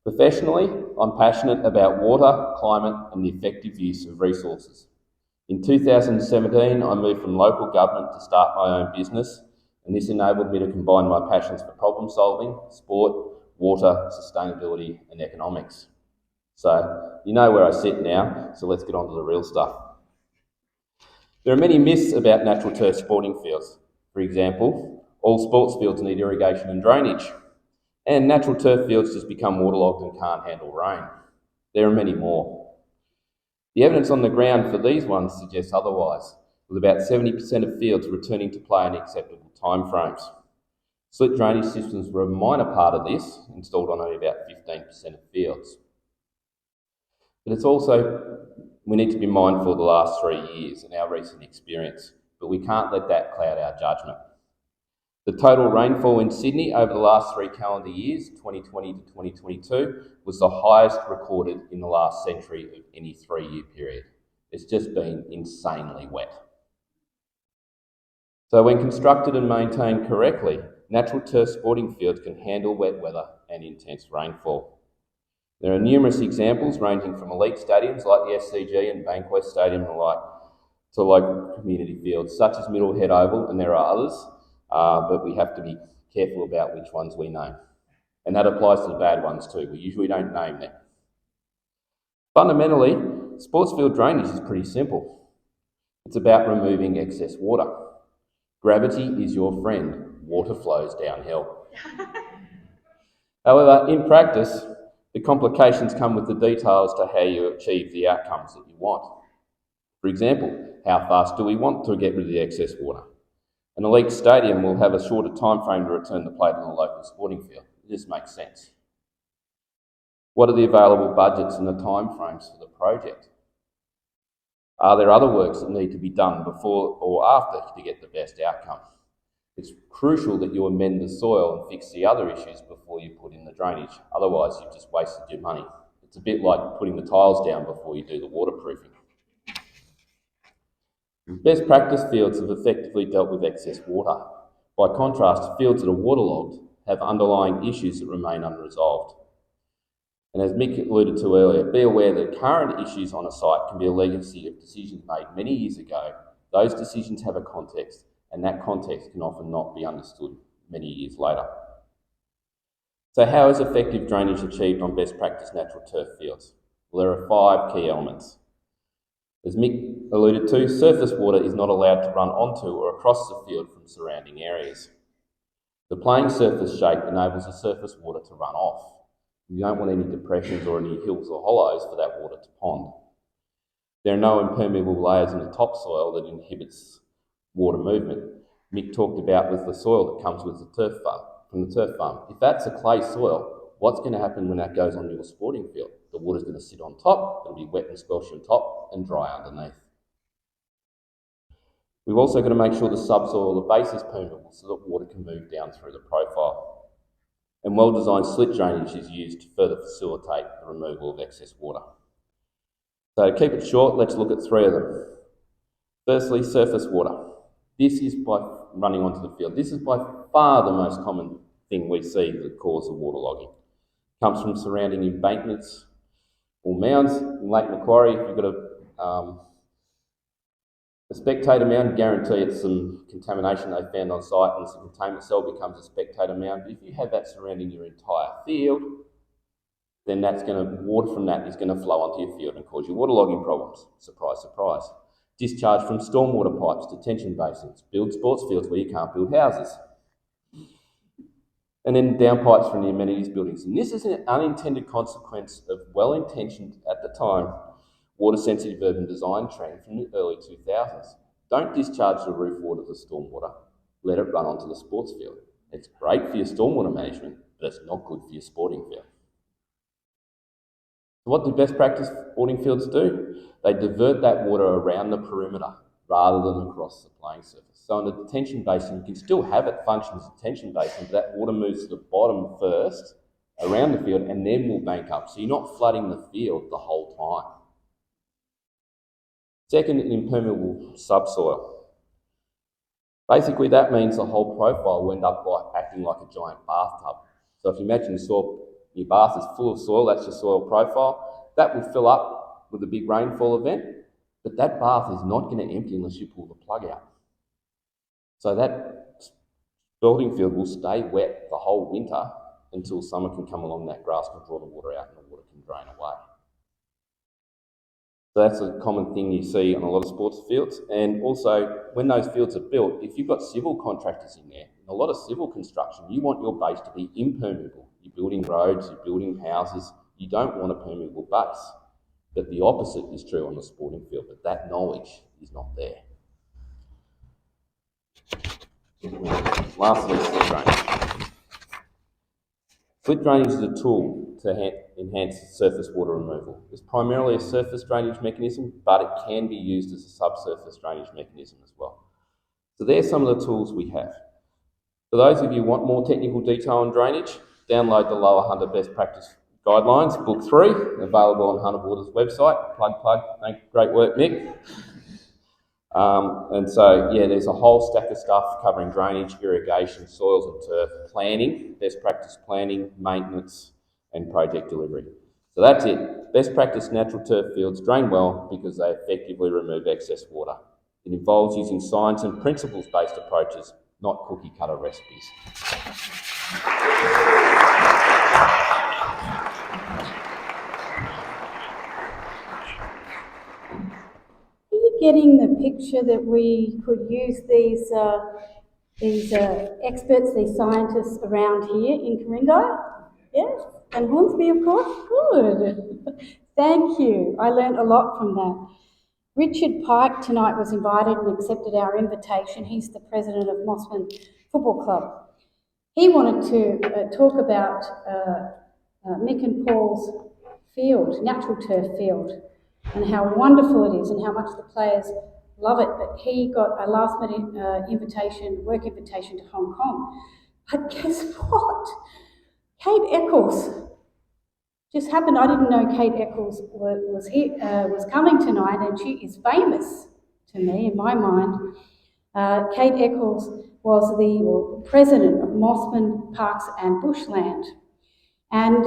Professionally, I'm passionate about water, climate, and the effective use of resources. In 2017, I moved from local government to start my own business, and this enabled me to combine my passions for problem solving, sport, water, sustainability, and economics. So, you know where I sit now, so let's get on to the real stuff. There are many myths about natural turf sporting fields. For example, all sports fields need irrigation and drainage, and natural turf fields just become waterlogged and can't handle rain. There are many more. The evidence on the ground for these ones suggests otherwise, with about 70% of fields returning to play in acceptable timeframes. Slit drainage systems were a minor part of this, installed on only about 15% of fields. But it's also, we need to be mindful of the last 3 years and our recent experience, but we can't let that cloud our judgment. The total rainfall in Sydney over the last 3 calendar years, 2020 to 2022, was the highest recorded in the last century of any 3-year period. It's just been insanely wet. So when constructed and maintained correctly, natural turf sporting fields can handle wet weather and intense rainfall. There are numerous examples ranging from elite stadiums like the SCG and Bankwest Stadium and the like, to local community fields such as Middlehead Oval, and there are others, but we have to be careful about which ones we name. And that applies to the bad ones too. We usually don't name them. Fundamentally, sports field drainage is pretty simple. It's about removing excess water. Gravity is your friend. Water flows downhill. However, in practice, the complications come with the details to how you achieve the outcomes that you want. For example, how fast do we want to get rid of the excess water? An elite stadium will have a shorter time frame to return the play than a local sporting field. It just makes sense. What are the available budgets and the time frames for the project? Are there other works that need to be done before or after to get the best outcome? It's crucial that you amend the soil and fix the other issues before you put in the drainage. Otherwise, you've just wasted your money. It's a bit like putting the tiles down before you do the waterproofing. Best practice fields have effectively dealt with excess water. By contrast, fields that are waterlogged have underlying issues that remain unresolved. And as Mick alluded to earlier, be aware that current issues on a site can be a legacy of decisions made many years ago. Those decisions have a context, and that context can often not be understood many years later. So how is effective drainage achieved on best practice natural turf fields? Well, there are 5 key elements. As Mick alluded to, surface water is not allowed to run onto or across the field from surrounding areas. The playing surface shape enables the surface water to run off. You don't want any depressions or any hills or hollows for that water to pond. There are no impermeable layers in the topsoil that inhibits water movement. Mick talked about with the soil that comes with the turf farm, from the turf farm. If that's a clay soil, what's going to happen when that goes onto your sporting field? The water's going to sit on top, it'll be wet and squelchy on top and dry underneath. We've also got to make sure the subsoil, the base is permeable so that water can move down through the profile. And well-designed slit drainage is used to further facilitate the removal of excess water. So to keep it short, let's look at 3 of them. Firstly, surface water. This is by running onto the field. This is by far the most common thing we see that causes waterlogging. It comes from surrounding embankments or mounds. In Lake Macquarie, if you've got a spectator mound, guarantee it's some contamination they found on site, and the containment cell becomes a spectator mound. But if you have that surrounding your entire field, then water from that is going to flow onto your field and cause you waterlogging problems. Surprise, surprise. Discharge from stormwater pipes, detention basins, build sports fields where you can't build houses. And then downpipes from the amenities buildings. And this is an unintended consequence of well-intentioned, at the time, water-sensitive urban design trend from the early 2000s. Don't discharge the roof water to stormwater. Let it run onto the sports field. It's great for your stormwater management, but it's not good for your sporting field. So what do best practice sporting fields do? They divert that water around the perimeter rather than across the playing surface. So in the detention basin, you can still have it function as a detention basin, but that water moves to the bottom first, around the field, and then will bank up. So you're not flooding the field the whole time. Second, an impermeable subsoil. Basically, that means the whole profile will end up acting like a giant bathtub. So if you imagine your bath is full of soil, that's your soil profile, that will fill up with a big rainfall event, but that bath is not going to empty unless you pull the plug out. So that sporting field will stay wet the whole winter until summer can come along, that grass can draw the water out and the water can drain away. So that's a common thing you see on a lot of sports fields. And also, when those fields are built, if you've got civil contractors in there, in a lot of civil construction, you want your base to be impermeable. You're building roads, you're building houses, you don't want a permeable base. But the opposite is true on the sporting field, but that knowledge is not there. Lastly, slit drainage. Slit drainage is a tool to enhance surface water removal. It's primarily a surface drainage mechanism, but it can be used as a subsurface drainage mechanism as well. So there's some of the tools we have. For those of you who want more technical detail on drainage, download the Lower Hunter Best Practice Guidelines, Book 3, available on Hunter Water's website. Plug. Great work, Nick. And so, yeah, there's a whole stack of stuff covering drainage, irrigation, soils and turf, planning, best practice planning, maintenance, and project delivery. So that's it. Best practice natural turf fields drain well because they effectively remove excess water. It involves using science and principles-based approaches, not cookie-cutter recipes. Are you getting the picture that we could use these experts, these scientists around here in Ku-ring-gai? Yes, and Hornsby, of course. Good. Thank you. I learned a lot from that. Richard Pike tonight was invited and accepted our invitation. He's the president of Mossman Football Club. He wanted to talk about Mick and Paul's field, natural turf field, and how wonderful it is and how much the players love it. But he got a last-minute work invitation to Hong Kong. But guess what? Kate Eccles just happened. I didn't know Kate Eccles was coming tonight, and she is famous to me in my mind. Kate Eccles was the president of Mossman Parks and Bushland, and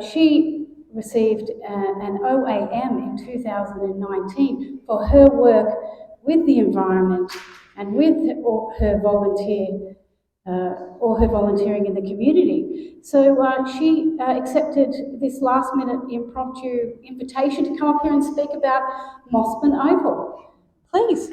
she received an OAM in 2019 for her work with the environment and with all her volunteering in the community. So she accepted this last-minute impromptu invitation to come up here and speak about Mossman Oval. Please.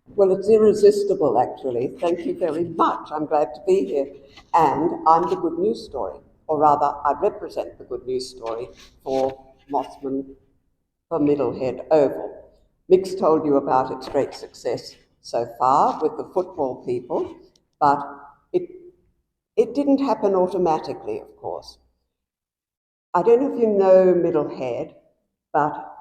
Well, it's irresistible, actually. Thank you very much. I'm glad to be here. And I'm the good news story, or rather, I represent the good news story for Mossman, for Middlehead Oval. Mick's told you about its great success so far with the football people, but it didn't happen automatically, of course. I don't know if you know Middlehead, but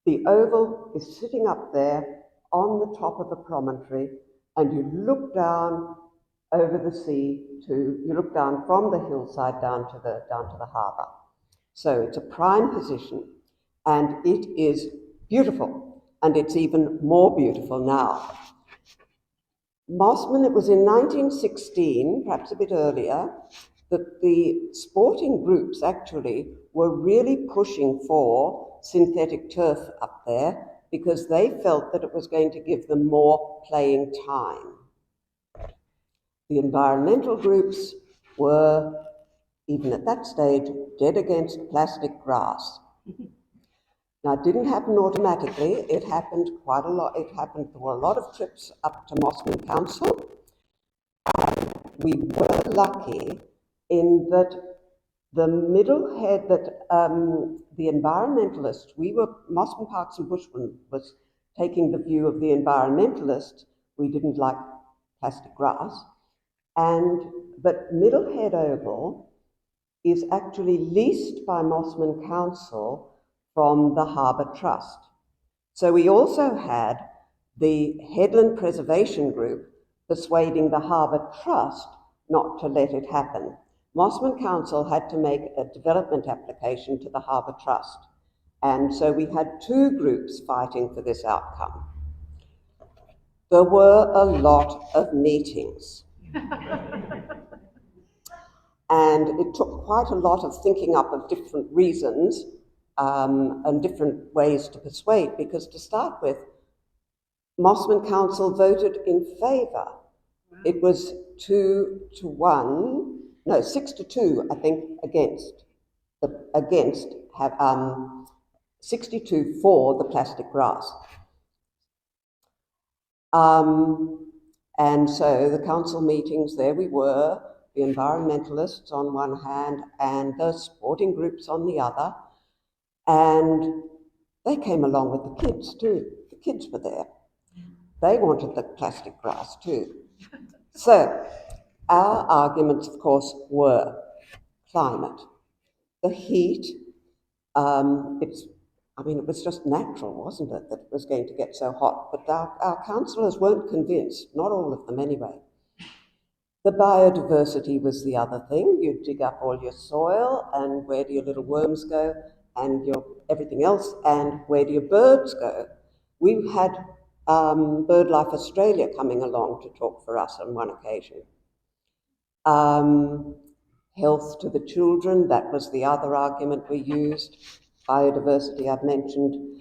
the Oval is sitting up there on the top of the promontory, and you look down over the sea you look down from the hillside down to the harbour. So it's a prime position, and it is beautiful, and it's even more beautiful now. Mossman, it was in 1916, perhaps a bit earlier, that the sporting groups actually were really pushing for synthetic turf up there because they felt that it was going to give them more playing time. The environmental groups were, even at that stage, dead against plastic grass. Now, it didn't happen automatically. It happened quite a lot. There were a lot of trips up to Mossman Council. We were lucky in that the Middlehead, the environmentalists, Mossman Parks and Bushland was taking the view of the environmentalists. We didn't like plastic grass. But Middlehead Oval is actually leased by Mossman Council from the Harbour Trust. So we also had the Headland Preservation Group persuading the Harbour Trust not to let it happen. Mossman Council had to make a development application to the Harbour Trust. And so we had two groups fighting for this outcome. There were a lot of meetings. And it took quite a lot of thinking up of different reasons and different ways to persuade, because to start with, Mossman Council voted in favour. It was 6 to 2, I think, against 62 for the plastic grass. And so the council meetings, there we were, the environmentalists on one hand and the sporting groups on the other. And they came along with the kids too. The kids were there. They wanted the plastic grass too. So our arguments, of course, were climate. The heat, it's I mean, it was just natural, wasn't it, that it was going to get so hot? But our councillors weren't convinced, not all of them anyway. The biodiversity was the other thing. You dig up all your soil, and where do your little worms go, and your everything else, and where do your birds go? We've had BirdLife Australia coming along to talk for us on one occasion. Health to the children, that was the other argument we used. Biodiversity, I've mentioned.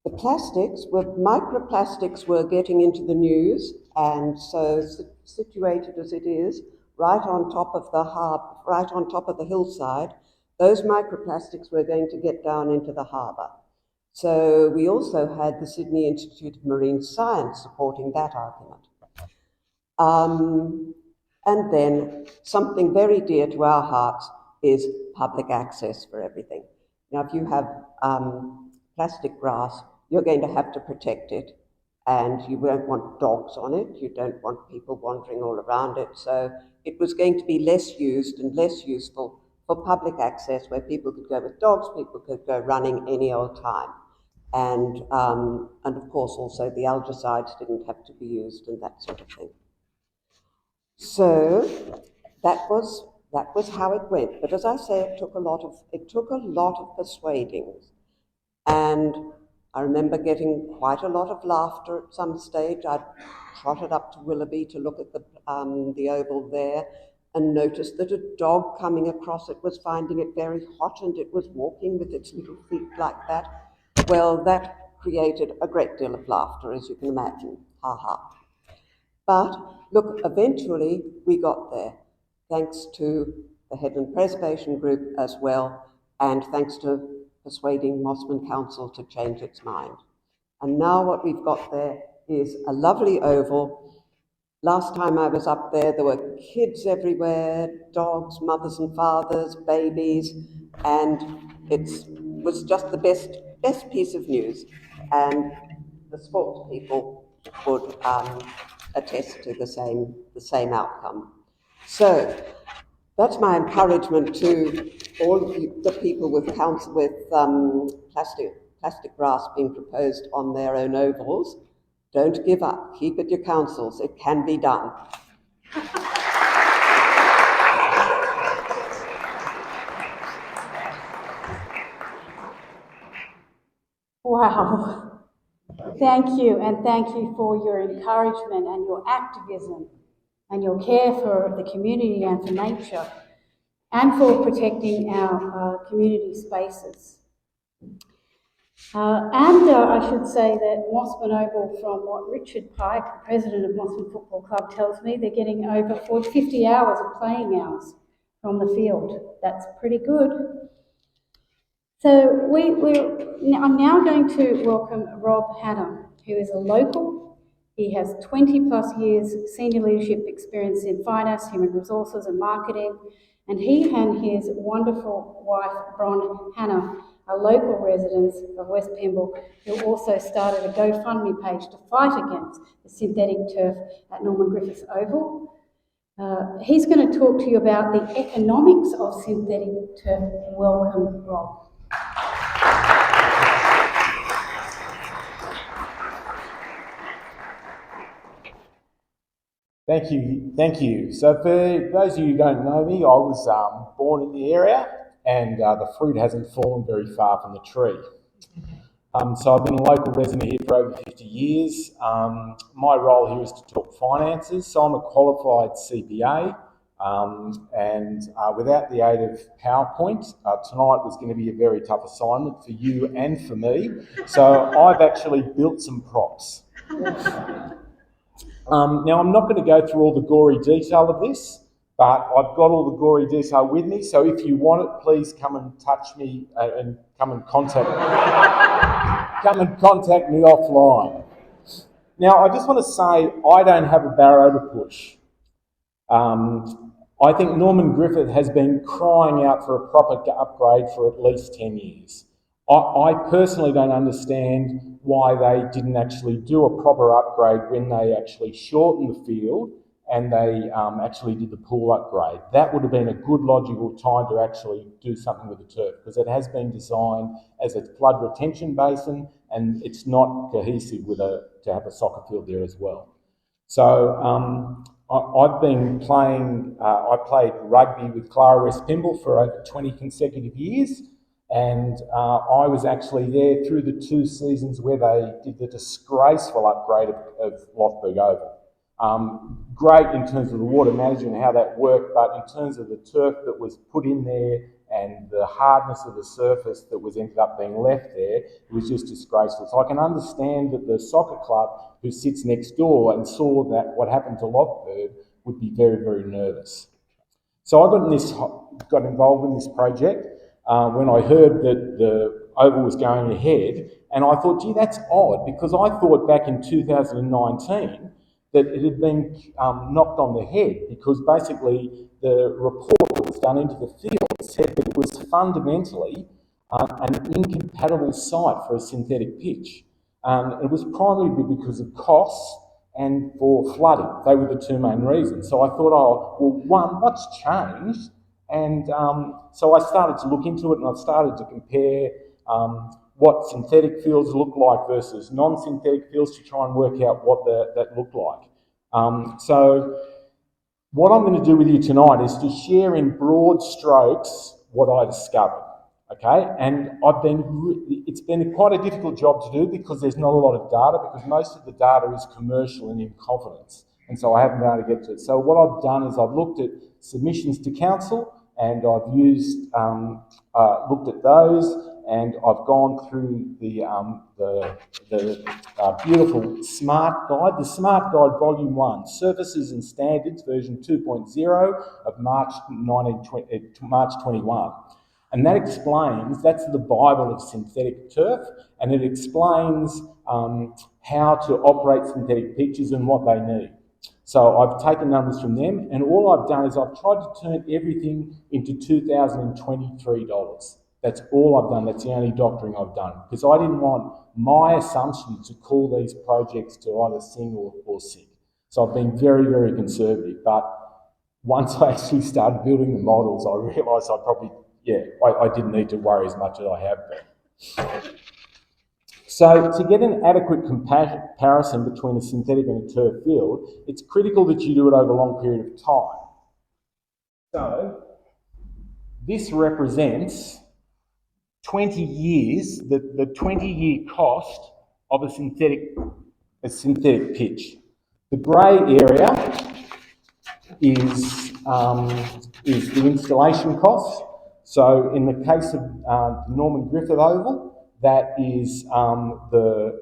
The microplastics were getting into the news, and so situated as it is, right on top of the harbour, right on top of the hillside, those microplastics were going to get down into the harbour. So we also had the Sydney Institute of Marine Science supporting that argument. And then something very dear to our hearts is public access for everything. Now, if you have plastic grass, you're going to have to protect it, and you don't want dogs on it, you don't want people wandering all around it, so it was going to be less used and less useful for public access, where people could go with dogs, people could go running any old time. And of course also the algicides didn't have to be used and that sort of thing. So that was how it went. But as I say, it took a lot of persuading. And I remember getting quite a lot of laughter at some stage. I trotted up to Willoughby to look at the oval there and noticed that a dog coming across it was finding it very hot, and it was walking with its little feet like that. Well, that created a great deal of laughter, as you can imagine. Ha ha. But look, eventually we got there, thanks to the Headland Preservation Group as well, and thanks to persuading Mossman Council to change its mind. And now what we've got there is a lovely oval. Last time I was up there, there were kids everywhere, dogs, mothers and fathers, babies, and it was just the best piece of news. And the sports people would attest to the same outcome. So that's my encouragement to all the people with plastic grass being proposed on their own ovals. Don't give up. Keep at your councils. It can be done. Wow. Thank you, and thank you for your encouragement and your activism and your care for the community and for nature, and for protecting our community spaces. I should say that Mossman Oval, from what Richard Pike, the president of Mossman Football Club, tells me, they're getting over 50 hours of playing hours from the field. That's pretty good. So I'm now going to welcome Rob Hanna, who is a local. He has 20 plus years senior leadership experience in finance, human resources and marketing, and he and his wonderful wife, Bron Hanna, are local residents of West Pymble, who also started a GoFundMe page to fight against the synthetic turf at Norman Griffiths Oval. He's going to talk to you about the economics of synthetic turf. Welcome, Rob. Thank you. So for those of you who don't know me, I was born in the area, and the fruit hasn't fallen very far from the tree. So I've been a local resident here for over 50 years. My role here is to talk finances. So I'm a qualified CPA, and without the aid of PowerPoint, tonight was going to be a very tough assignment for you and for me. So I've actually built some props. Now, I'm not going to go through all the gory detail of this, but I've got all the gory detail with me, so if you want it, please come and touch me and come and contact me offline. Now, I just want to say I don't have a barrow to push. I think Norman Griffith has been crying out for a proper upgrade for at least 10 years. I personally don't understand why they didn't actually do a proper upgrade when they actually shortened the field and they actually did the pool upgrade. That would have been a good logical time to actually do something with the turf, because it has been designed as a flood retention basin, and it's not cohesive with to have a soccer field there as well. So I've been playing, I played rugby with Clara West Pymble for over 20 consecutive years, and I was actually there through the 2 seasons where they did the disgraceful upgrade of Lochberg Oval. Great in terms of the water management and how that worked, but in terms of the turf that was put in there and the hardness of the surface that was ended up being left there, it was just disgraceful. So I can understand that the soccer club who sits next door and saw that what happened to Lochberg would be very, very nervous. So I got involved in this project when I heard that the Oval was going ahead, and I thought, gee, that's odd, because I thought back in 2019 that it had been knocked on the head, because basically the report that was done into the field said that it was fundamentally an incompatible site for a synthetic pitch. It was primarily because of costs and for flooding. They were the 2 main reasons. So I thought, oh, well, one, what's changed? And so I started to look into it, and I started to compare what synthetic fields look like versus non-synthetic fields to try and work out what that looked like. So what I'm going to do with you tonight is to share in broad strokes what I discovered. Okay, and it's been quite a difficult job to do, because there's not a lot of data, because most of the data is commercial and in confidence, and so I haven't been able to get to it. So what I've done is I've looked at submissions to council, and I've looked at those, and I've gone through the beautiful SMART Guide, the SMART Guide Volume 1, Services and Standards, version 2.0 of March 21. And that explains, that's the Bible of synthetic turf, and it explains how to operate synthetic pitches and what they need. So I've taken numbers from them, and all I've done is I've tried to turn everything into $2,023. That's all I've done. That's the only doctoring I've done, because I didn't want my assumption to call these projects to either sing or sink. So I've been very, very conservative. But once I actually started building the models, I realised I didn't need to worry as much as I have been. So to get an adequate comparison between a synthetic and a turf field, it's critical that you do it over a long period of time. So this represents 20 years, the 20-year cost of a synthetic pitch. The grey area is the installation costs. So in the case of Norman Griffith Oval, that is from the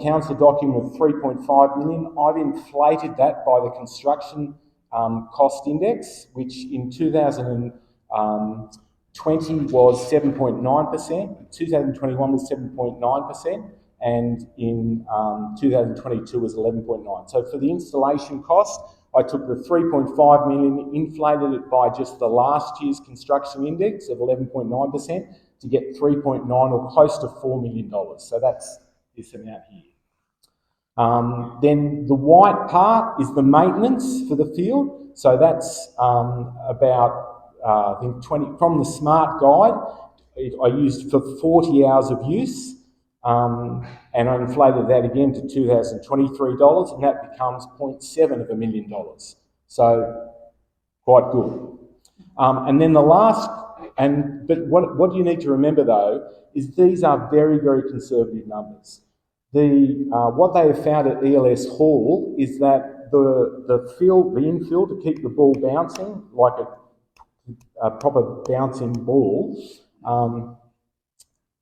council document of 3.5 million. I've inflated that by the construction cost index, which in 2020 was 7.9%, 2021 was 7.9%, and in 2022 was 11.9%. So for the installation cost, I took the 3.5 million, inflated it by just the last year's construction index of 11.9% to get 3.9 or close to $4 million. So that's this amount here. Then the white part is the maintenance for the field. So that's about, I think 20, from the SMART Guide, I used for 40 hours of use. And I inflated that again to $2,023, and that becomes 0.7 of $1 million. So quite good. And then the last, but what you need to remember though is these are very, very conservative numbers. What they have found at ELS Hall is that the infill to keep the ball bouncing like a proper bouncing ball.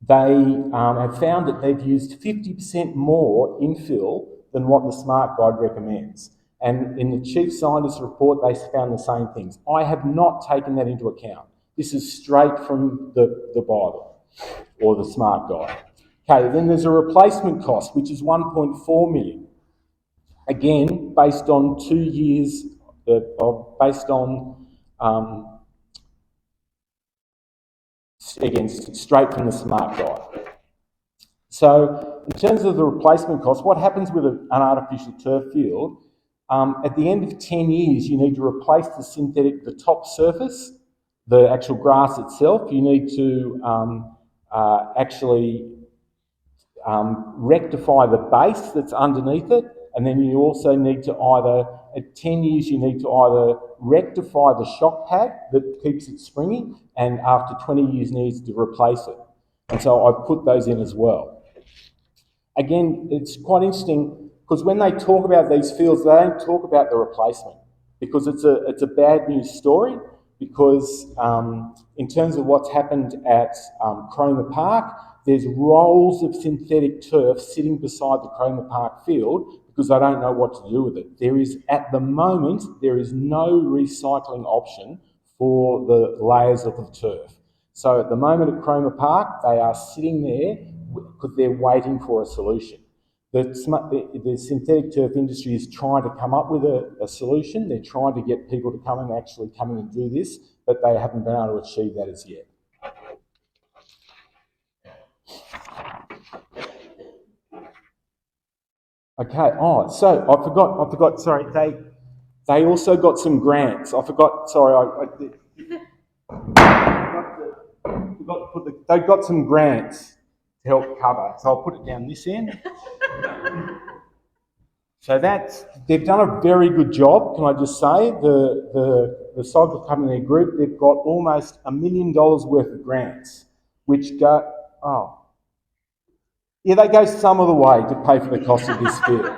They have found that they've used 50% more infill than what the SMART Guide recommends. And in the Chief Scientist's report, they found the same things. I have not taken that into account. This is straight from the Bible or the SMART Guide. Okay, then there's a replacement cost, which is 1.4 million. Again, based on 2 years again, straight from the SMART Guide. So in terms of the replacement cost, what happens with an artificial turf field At the end of 10 years, you need to replace the top surface, the actual grass itself. You need to actually rectify the base that's underneath it, and then you also need to at 10 years, you need to either rectify the shock pad that keeps it springy, and after 20 years needs to replace it. And so I've put those in as well. Again, it's quite interesting because when they talk about these fields, they don't talk about the replacement because it's a bad news story. Because in terms of what's happened at Cromer Park, there's rolls of synthetic turf sitting beside the Cromer Park field because they don't know what to do with it. At the moment, there is no recycling option for the layers of the turf. So at the moment at Cromer Park, they are sitting there because they're waiting for a solution. The synthetic turf industry is trying to come up with a solution. They're trying to get people to come in and do this, but they haven't been able to achieve that as yet. Okay. Oh, so I forgot. Sorry, they also got some grants. I forgot. Sorry, they've got some grants to help cover. So I'll put it down this end. So they've done a very good job, can I just say. The cycle company group, they've got almost $1 million worth of grants, which they go some of the way to pay for the cost of this field.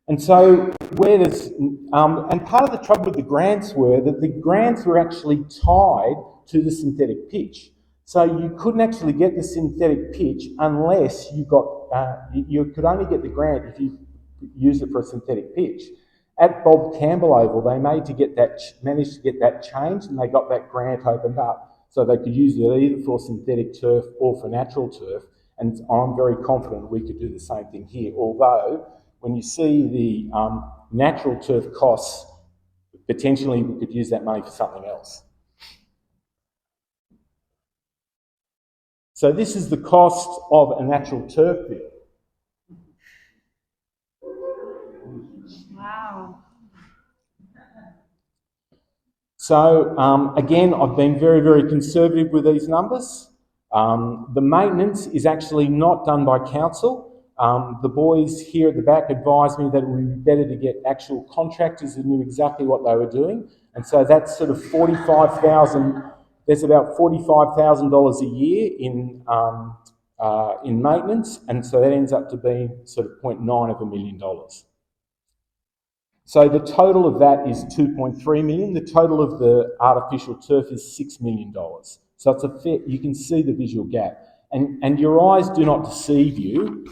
And so and part of the trouble with the grants were that the grants were actually tied to the synthetic pitch. So you couldn't actually get the synthetic pitch unless you could only get the grant if you used it for a synthetic pitch. At Bob Campbell Oval, they managed to get that changed, and they got that grant opened up so they could use it either for synthetic turf or for natural turf. And I'm very confident we could do the same thing here, although when you see the natural turf costs, potentially we could use that money for something else. So this is the cost of a natural turf field. Wow. So again, I've been very, very conservative with these numbers. The maintenance is actually not done by council. The boys here at the back advised me that it would be better to get actual contractors who knew exactly what they were doing. And so that's sort of $45,000. There's about $45,000 a year in maintenance, and so that ends up to being sort of 0.9 of $1 million. So the total of that is 2.3 million. The total of the artificial turf is $6 million. So it's you can see the visual gap. And your eyes do not deceive you.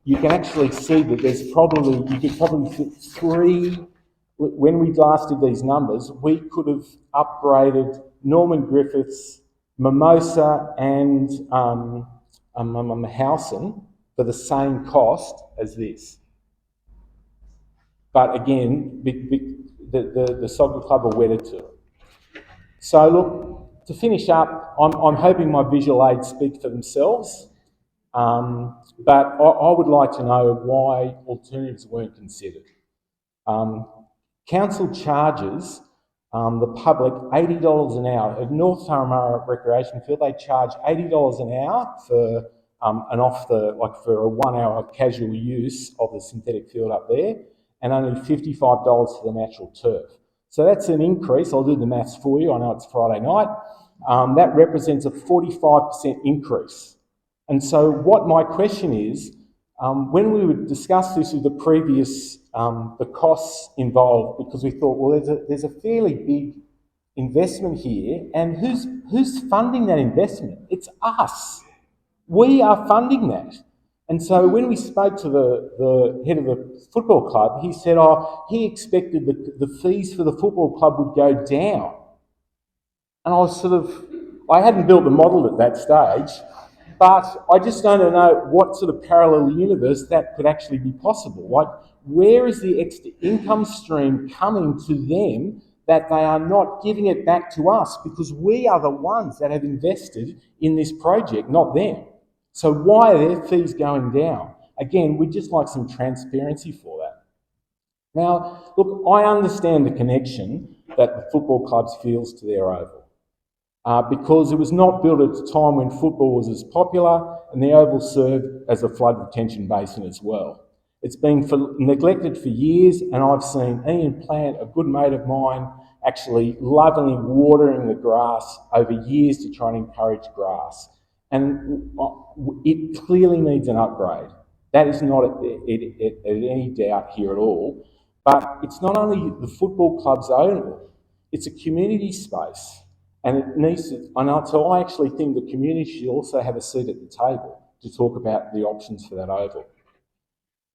You can actually see that you could probably fit 3, when we last did these numbers, we could have upgraded Norman Griffiths, Mimosa and Howson for the same cost as this. But again, the soccer club are wedded to it. So look, to finish up, I'm hoping my visual aids speak for themselves, but I would like to know why alternatives weren't considered. Council charges the public $80 an hour. At North Turramurra Recreation Field, they charge $80 an hour for for a 1 hour casual use of the synthetic field up there, and only $55 for the natural turf. So that's an increase. I'll do the maths for you. I know it's Friday night. That represents a 45% increase. And so what my question is, when we would discuss this with the previous, the costs involved, because we thought, well, there's a fairly big investment here, and who's funding that investment? It's us. We are funding that. And so when we spoke to the head of the football club, he said, he expected the fees for the football club would go down. And I hadn't built the model at that stage, but I just don't know what sort of parallel universe that could actually be possible. Like, where is the extra income stream coming to them that they are not giving it back to us? Because we are the ones that have invested in this project, not them. So why are their fees going down? Again, we'd just like some transparency for that. Now, look, I understand the connection that the football clubs feels to their oval. Because it was not built at a time when football was as popular, and the oval served as a flood retention basin as well. It's been neglected for years, and I've seen Ian Plant, a good mate of mine, actually lovingly watering the grass over years to try and encourage grass. And it clearly needs an upgrade. That is not any doubt here at all. But it's not only the football club's oval, it's a community space. And it needs to, and so I actually think the community should also have a seat at the table to talk about the options for that oval.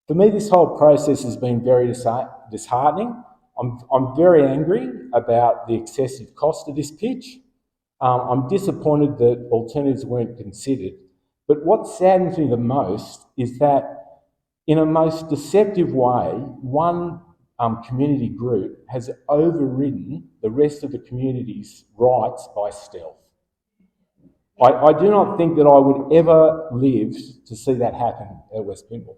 For me, this whole process has been very disheartening. I'm very angry about the excessive cost of this pitch. I'm disappointed that alternatives weren't considered. But what saddens me the most is that in a most deceptive way, one community group has overridden the rest of the community's rights by stealth. I do not think that I would ever live to see that happen at West Pymble.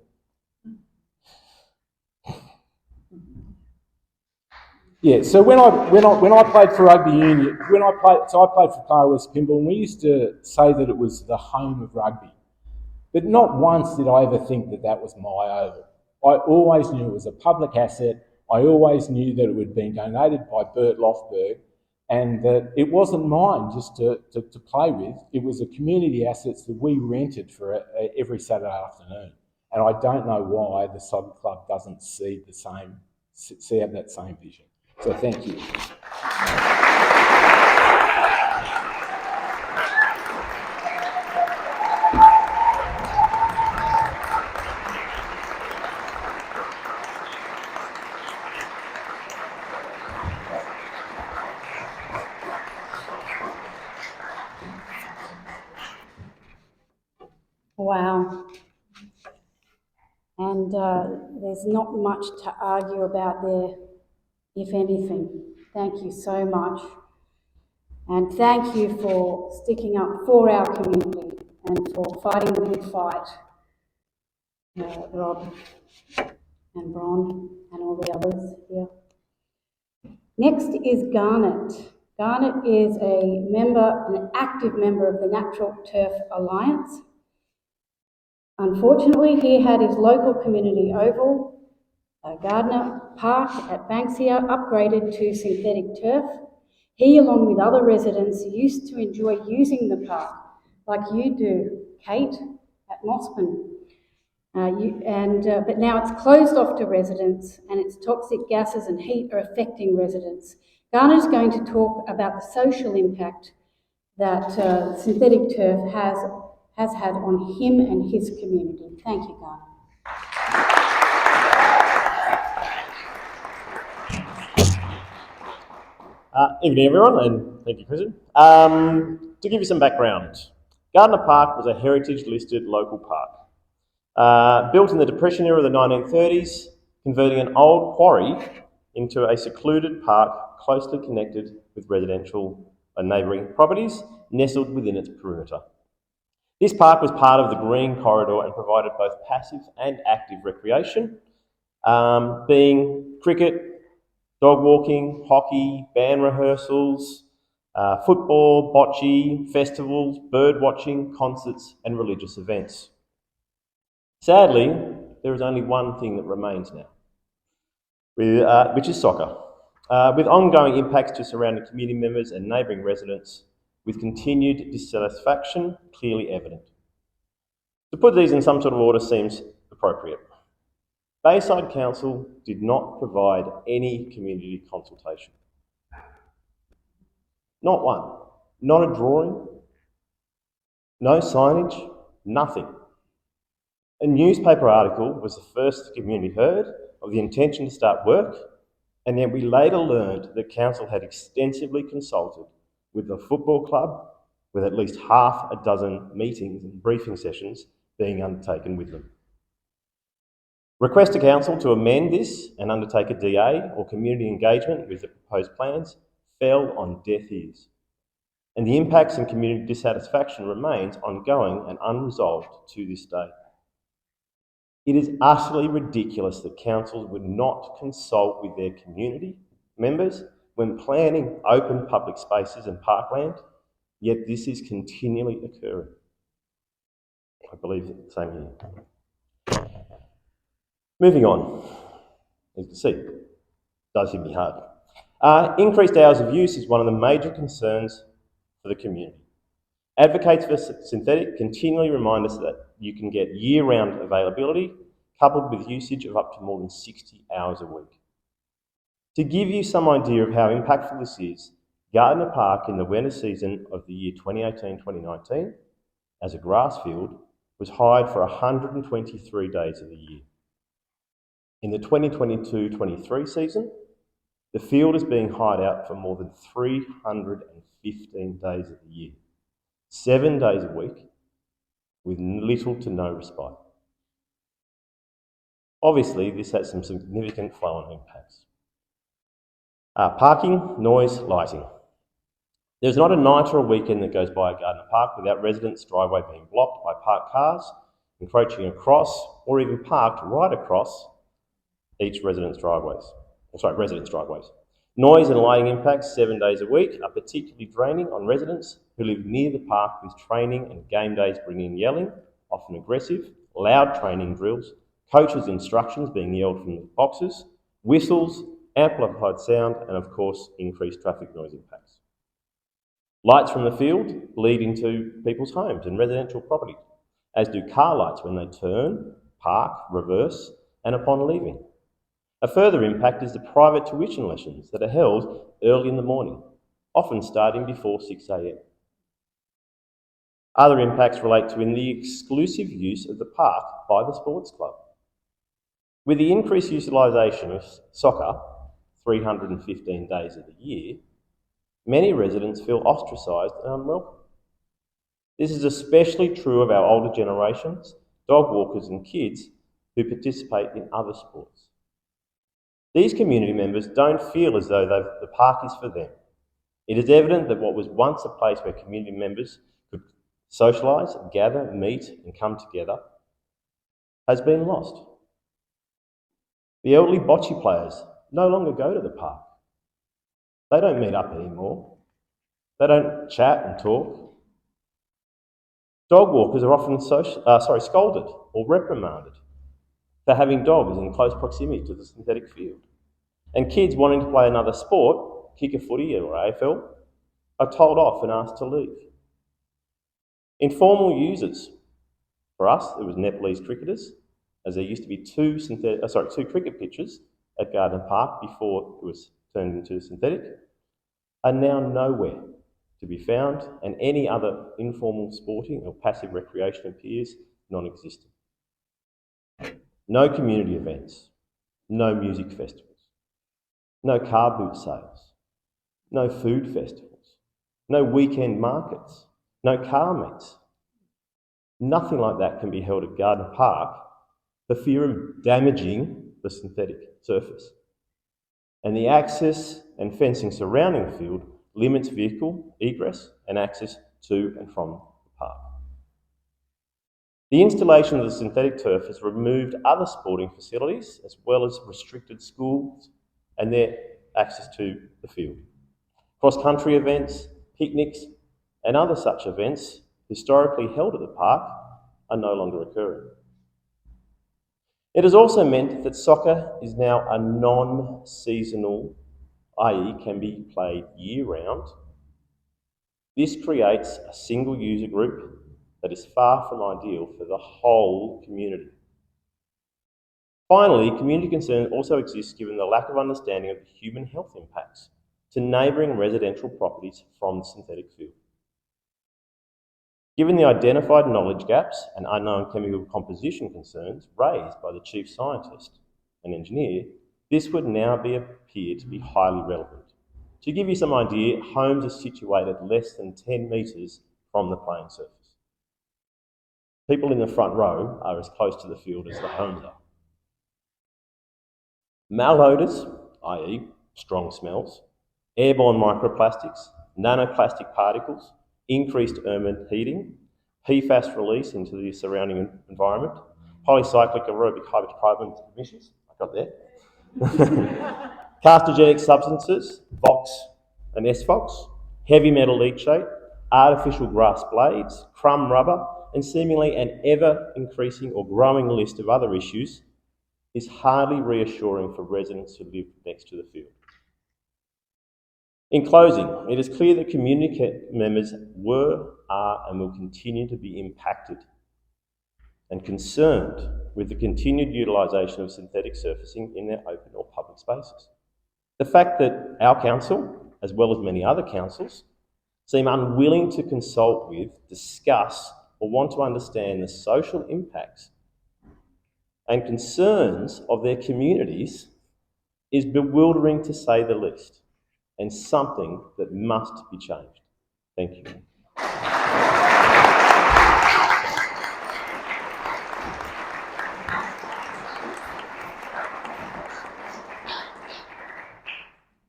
Yeah, so when I played for rugby union, I played for Para West Pymble, and we used to say that it was the home of rugby. But not once did I ever think that that was my oval. I always knew it was a public asset. I always knew that it had been donated by Bert Lofberg, and that it wasn't mine just to play with. It was a community assets that we rented for every Saturday afternoon. And I don't know why the soccer club doesn't see that same vision. So thank you. Wow. And there's not much to argue about there, if anything. Thank you so much. And thank you for sticking up for our community and for fighting the good fight, Rob and Bron and all the others here. Next is Garnet. Garnet is an active member of the Natural Turf Alliance. Unfortunately, he had his local community oval, Gardner Park at Banksia, upgraded to synthetic turf. He, along with other residents, used to enjoy using the park, like you do, Kate, at Mossman. But now it's closed off to residents, and its toxic gases and heat are affecting residents. Garner is going to talk about the social impact that synthetic turf has had on him and his community. Thank you, Garner. Evening, everyone, and thank you, Kristen. To give you some background, Gardner Park was a heritage-listed local park. Built in the Depression era of the 1930s, converting an old quarry into a secluded park closely connected with residential and neighbouring properties nestled within its perimeter. This park was part of the Green Corridor and provided both passive and active recreation, being cricket, dog walking, hockey, band rehearsals, football, bocce, festivals, bird watching, concerts and religious events. Sadly, there is only one thing that remains now, which is soccer, with ongoing impacts to surrounding community members and neighbouring residents, with continued dissatisfaction clearly evident. To put these in some sort of order seems appropriate. Bayside Council did not provide any community consultation. Not one. Not a drawing, no signage, nothing. A newspaper article was the first the community heard of the intention to start work, and then we later learned that Council had extensively consulted with the football club, with at least half a dozen meetings and briefing sessions being undertaken with them. Request to Council to amend this and undertake a DA or community engagement with the proposed plans fell on deaf ears, and the impacts and community dissatisfaction remains ongoing and unresolved to this day. It is utterly ridiculous that councils would not consult with their community members when planning open public spaces and parkland, yet this is continually occurring. I believe the same here. Moving on, as you can see, it does hit me hard. Increased hours of use is one of the major concerns for the community. Advocates for synthetic continually remind us that you can get year-round availability coupled with usage of up to more than 60 hours a week. To give you some idea of how impactful this is, Gardner Park in the winter season of the year 2018-2019 as a grass field was hired for 123 days of the year. In the 2022-23 season, the field is being hired out for more than 315 days of the year, 7 days a week, with little to no respite. Obviously, this has some significant flow-on impacts. Parking, noise, lighting. There's not a night or a weekend that goes by at Gardner Park without residents' driveway being blocked by parked cars, encroaching across, or even parked right across each resident's driveways. Noise and lighting impacts 7 days a week are particularly draining on residents who live near the park, with training and game days bringing yelling, often aggressive, loud training drills, coaches' instructions being yelled from the boxes, whistles, amplified sound, and of course, increased traffic noise impacts. Lights from the field bleed into people's homes and residential property, as do car lights when they turn, park, reverse, and upon leaving. A further impact is the private tuition lessons that are held early in the morning, often starting before 6 a.m. Other impacts relate to the exclusive use of the park by the sports club. With the increased utilisation of soccer, 315 days of the year, many residents feel ostracised and unwelcome. This is especially true of our older generations, dog walkers and kids who participate in other sports. These community members don't feel as though the park is for them. It is evident that what was once a place where community members could socialise, gather, meet and come together has been lost. The elderly bocce players no longer go to the park. They don't meet up anymore. They don't chat and talk. Dog walkers are often scolded or reprimanded for having dogs in close proximity to the synthetic field. And kids wanting to play another sport, kick a footy or AFL, are told off and asked to leave. Informal users, for us, it was Nepalese cricketers, as there used to be two cricket pitches at Gardner Park before it was turned into synthetic, are now nowhere to be found, and any other informal sporting or passive recreation appears non-existent. No community events, no music festivals, no car boot sales, no food festivals, no weekend markets, no car meets. Nothing like that can be held at Gardner Park for fear of damaging the synthetic surface. And the access and fencing surrounding the field limits vehicle egress and access to and from the park. The installation of the synthetic turf has removed other sporting facilities as well as restricted schools and their access to the field. Cross-country events, picnics and other such events historically held at the park are no longer occurring. It has also meant that soccer is now a non-seasonal, i.e. can be played year-round. This creates a single user group that is far from ideal for the whole community. Finally, community concern also exists given the lack of understanding of the human health impacts to neighbouring residential properties from the synthetic field. Given the identified knowledge gaps and unknown chemical composition concerns raised by the chief scientist and engineer, this would now appear to be highly relevant. To give you some idea, homes are situated less than 10 metres from the playing surface. People in the front row are as close to the field as the homes are. Malodours, i.e. strong smells, airborne microplastics, nanoplastic particles, increased urban heating, PFAS release into the surrounding environment, polycyclic aerobic hydrocarbon emissions, I got there, carcinogenic substances, VOX and SVOX, heavy metal leachate, artificial grass blades, crumb rubber, and seemingly an ever-increasing or growing list of other issues is hardly reassuring for residents who live next to the field. In closing, it is clear that community members were, are, and will continue to be impacted and concerned with the continued utilisation of synthetic surfacing in their open or public spaces. The fact that our council, as well as many other councils, seem unwilling to consult with, discuss, or want to understand the social impacts and concerns of their communities is bewildering to say the least, and something that must be changed. Thank you.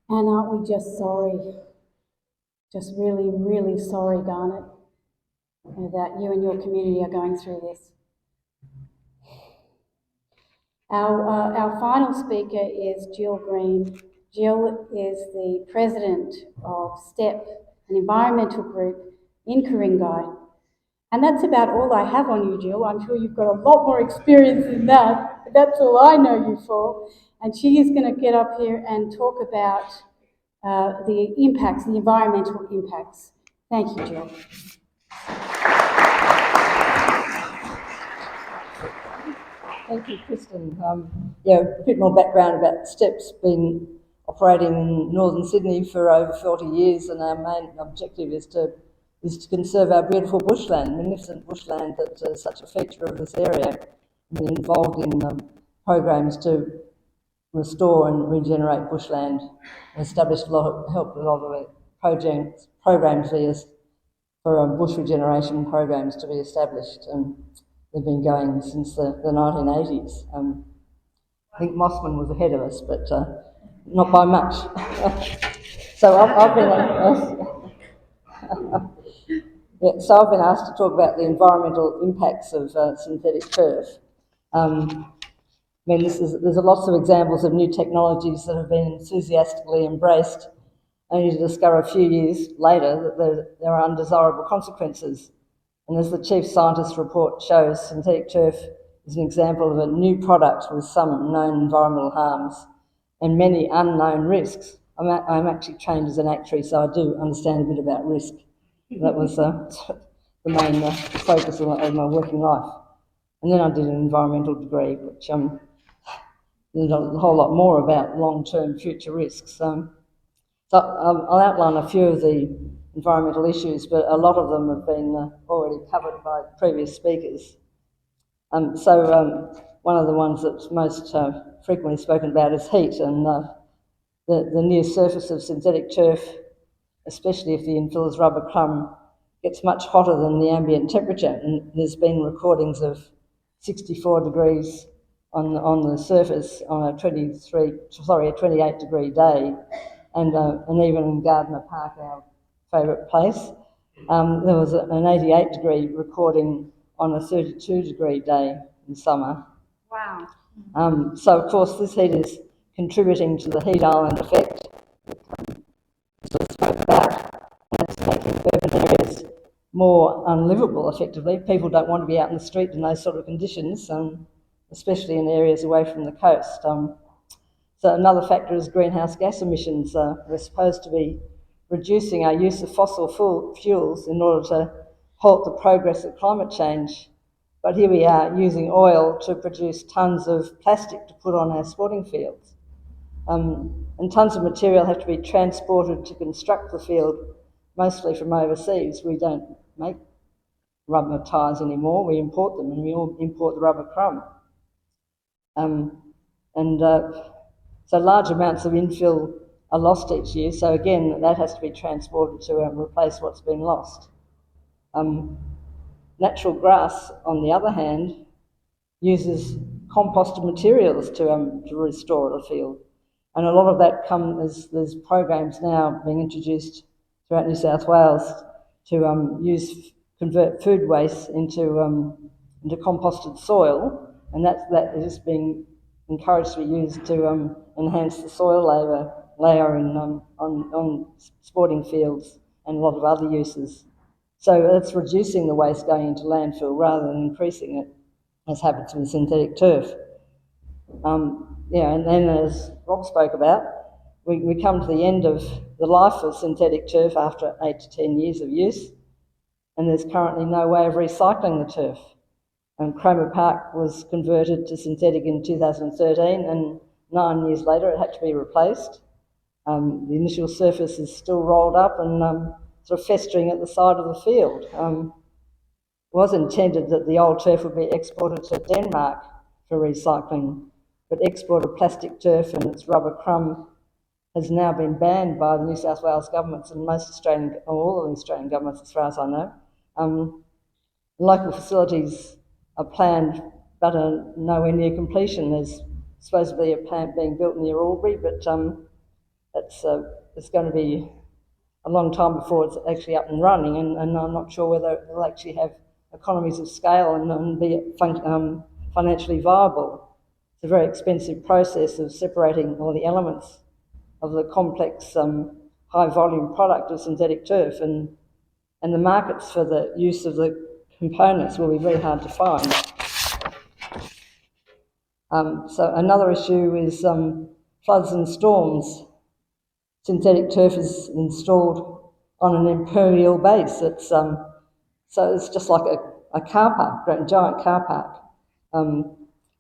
And aren't we just sorry? Just really, really sorry, Garnet, that you and your community are going through this. Our final speaker is Jill Green. Jill is the president of STEP, an environmental group in Ku-ring-gai. And that's about all I have on you, Jill. I'm sure you've got a lot more experience than that, but that's all I know you for. And she is going to get up here and talk about the impacts, the environmental impacts. Thank you, Jill. Thank you, Kristen. Yeah, a bit more background about STEP's been operating in northern Sydney for over 40 years, and our main objective is to conserve our beautiful bushland, magnificent bushland that is such a feature of this area. We've been involved in programs to restore and regenerate bushland, and established helped a lot of programs for bush regeneration programs to be established. And they've been going since the 1980s. I think Mossman was ahead of us, but not by much. So I've been I've been asked to talk about the environmental impacts of synthetic turf. There's lots of examples of new technologies that have been enthusiastically embraced, only to discover a few years later that there are undesirable consequences. And as the Chief Scientist's report shows, synthetic turf is an example of a new product with some known environmental harms and many unknown risks. I'm actually trained as an actuary, so I do understand a bit about risk. That was the main focus of my working life. And then I did an environmental degree, which there's a whole lot more about long-term future risks. So I'll outline a few of the environmental issues, but a lot of them have been already covered by previous speakers. One of the ones that's most frequently spoken about is heat, and the near surface of synthetic turf, especially if the infill is rubber crumb, gets much hotter than the ambient temperature, and there's been recordings of 64 degrees on the surface on a 28 degree day, and even in Gardner Park, our favourite place, there was an 88 degree recording on a 32 degree day in summer. Wow. So of course this heat is contributing to the heat island effect that I spoke about, and it's making urban areas more unlivable effectively. People don't want to be out in the street in those sort of conditions, especially in areas away from the coast. So another factor is greenhouse gas emissions. We're supposed to be reducing our use of fossil fuels in order to halt the progress of climate change. But here we are using oil to produce tons of plastic to put on our sporting fields. And tons of material have to be transported to construct the field, mostly from overseas. We don't make rubber tyres anymore, we import them, and we all import the rubber crumb. So large amounts of infill are lost each year, so again that has to be transported to replace what's been lost. Natural grass, on the other hand, uses composted materials to restore the field, and a lot of that there's programs now being introduced throughout New South Wales to convert food waste into composted soil, and that is being encouraged to be used to enhance the soil layer on sporting fields and a lot of other uses. So it's reducing the waste going into landfill rather than increasing it, as happens with synthetic turf. And then as Rob spoke about, we come to the end of the life of synthetic turf after 8 to 10 years of use, and there's currently no way of recycling the turf. Cromer Park was converted to synthetic in 2013, and 9 years later it had to be replaced. The initial surface is still rolled up and sort of festering at the side of the field. It was intended that the old turf would be exported to Denmark for recycling, but export of plastic turf and its rubber crumb has now been banned by the New South Wales governments and all of the Australian governments, as far as I know. Local facilities are planned but are nowhere near completion. There's supposed to be a plant being built near Albury, but it's going to be a long time before it's actually up and running, and I'm not sure whether it'll actually have economies of scale and be financially viable. It's a very expensive process of separating all the elements of the complex high volume product of synthetic turf, and the markets for the use of the components will be very hard to find. So another issue is floods and storms. Synthetic turf is installed on an impermeable base. So it's just like a car park, a giant car park.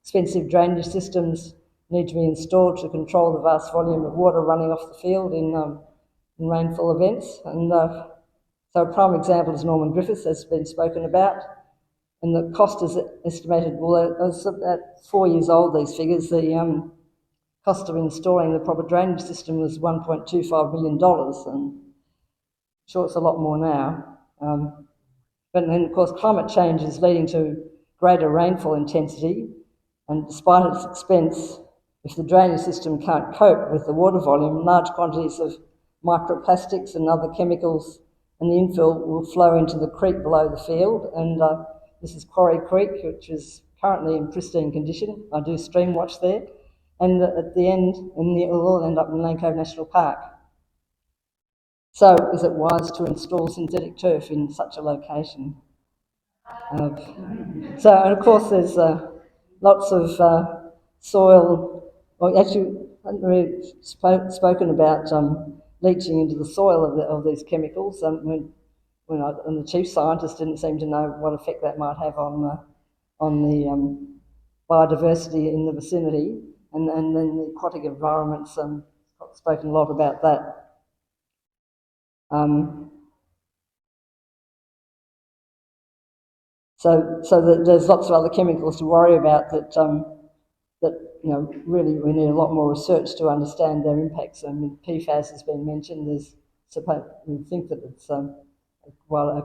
Expensive drainage systems need to be installed to control the vast volume of water running off the field in rainfall events. And so a prime example is Norman Griffiths, as has been spoken about. And the cost is estimated, well, it's at 4 years old, these figures, the cost of installing the proper drainage system was $1.25 million, and I'm sure it's a lot more now. But then, of course, climate change is leading to greater rainfall intensity, and despite its expense, if the drainage system can't cope with the water volume, large quantities of microplastics and other chemicals and the infill will flow into the creek below the field, and this is Quarry Creek, which is currently in pristine condition. I do stream watch there, and at the end, it will all end up in Lane Cove National Park. So, is it wise to install synthetic turf in such a location? And of course, there's lots of soil. Well, actually, we've spoken about leaching into the soil of these chemicals. And the chief scientist didn't seem to know what effect that might have on the biodiversity in the vicinity, and then the aquatic environments. Spoken a lot about that. So there's lots of other chemicals to worry about that really we need a lot more research to understand their impacts. I mean, PFAS has been mentioned. We think that it's a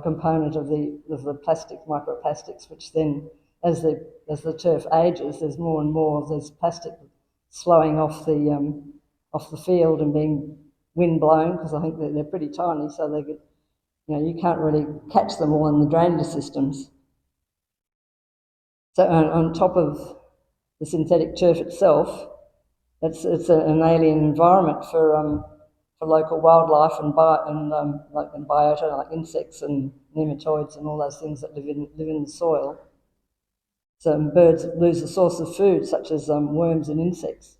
component of the plastic microplastics, which then as the turf ages, there's more and more of this plastic slowing off the field and being wind blown, because I think they're pretty tiny, so they get, you can't really catch them all in the drainage systems. So on top of the synthetic turf itself, it's an alien environment for local wildlife and biota, like insects and nematoids and all those things that live in the soil. So birds lose a source of food, such as worms and insects.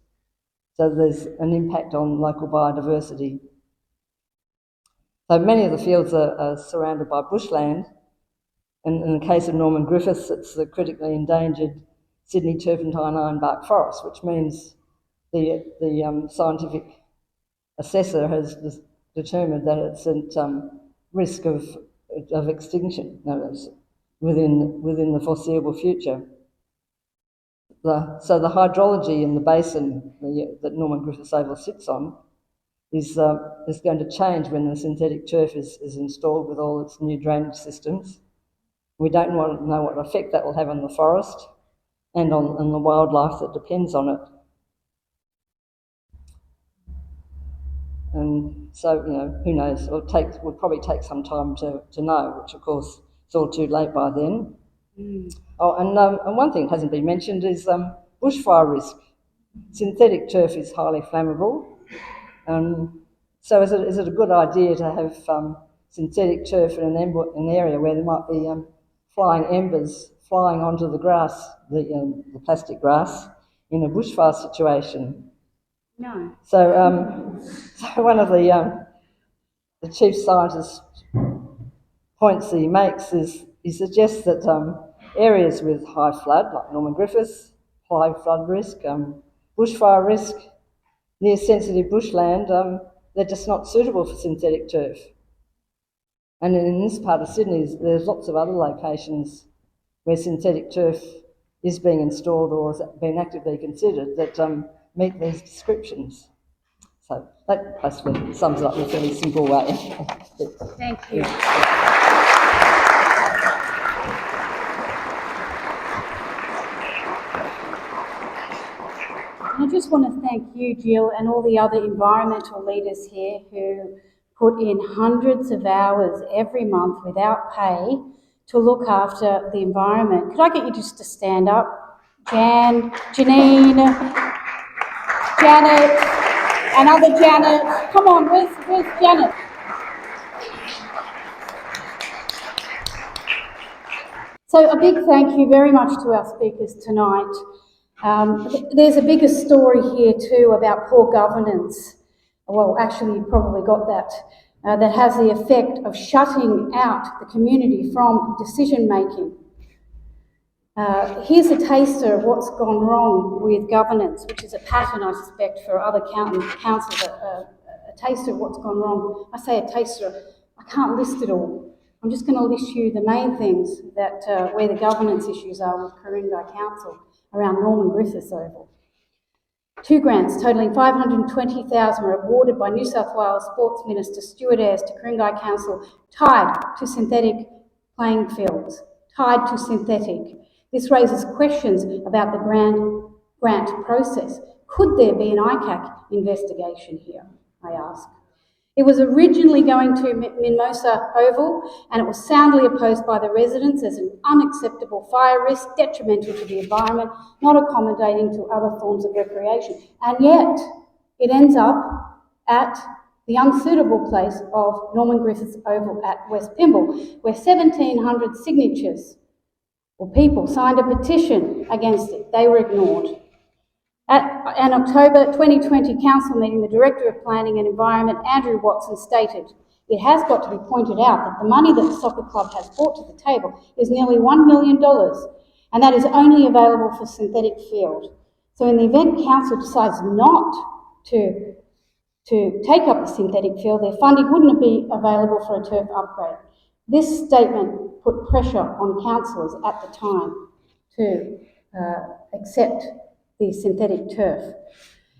So there's an impact on local biodiversity. So many of the fields are surrounded by bushland, and in the case of Norman Griffiths, it's the critically endangered Sydney turpentine ironbark forest, which means the scientific assessor has determined that it's at risk of extinction within the foreseeable future. So the hydrology in the basin that Norman Griffiths Oval sits on is going to change when the synthetic turf is installed with all its new drainage systems. We don't know what effect that will have on the forest and on the wildlife that depends on it. And so, who knows? Will probably take some time to know, which of course it's all too late by then. And one thing that hasn't been mentioned is bushfire risk. Synthetic turf is highly flammable. So is it a good idea to have synthetic turf in an area where there might be flying embers flying onto the grass, the plastic grass, in a bushfire situation? No. So, so one of the chief scientist's points that he makes is he suggests that areas with high flood, like Norman Griffiths, high flood risk, bushfire risk, near sensitive bushland, they're just not suitable for synthetic turf. And in this part of Sydney, there's lots of other locations where synthetic turf is being installed or has been actively considered that meet these descriptions. So that basically sums it up in a fairly simple way. Thank you. I just want to thank you, Jill, and all the other environmental leaders here who put in hundreds of hours every month without pay to look after the environment. Could I get you just to stand up? Jan, Janine, Janet, another Janet. Come on, where's Janet? So a big thank you very much to our speakers tonight. There's a bigger story here too about poor governance. Well, actually, you probably got that. That has the effect of shutting out the community from decision making. Here's a taster of what's gone wrong with governance, which is a pattern, I suspect, for other councils, a taster of what's gone wrong. I say a taster, I can't list it all. I'm just going to list you the main things that where the governance issues are with Ku-ring-gai Council around Norman Griffiths Oval. 2 grants totalling $520,000 were awarded by New South Wales Sports Minister Stuart Ayres to Ku-ring-gai Council, tied to synthetic playing fields, tied to synthetic. This raises questions about the grant process. Could there be an ICAC investigation here, I ask? It was originally going to Mimosa Oval, and it was soundly opposed by the residents as an unacceptable fire risk, detrimental to the environment, not accommodating to other forms of recreation. And yet, it ends up at the unsuitable place of Norman Griffiths Oval at West Pymble, where 1,700 signatures or people signed a petition against it. They were ignored. At an October 2020 council meeting, the Director of Planning and Environment, Andrew Watson, stated, "It has got to be pointed out that the money that the soccer club has brought to the table is nearly $1 million, and that is only available for synthetic field. So in the event council decides not to take up the synthetic field, their funding wouldn't be available for a turf upgrade." This statement put pressure on councillors at the time to accept the synthetic turf.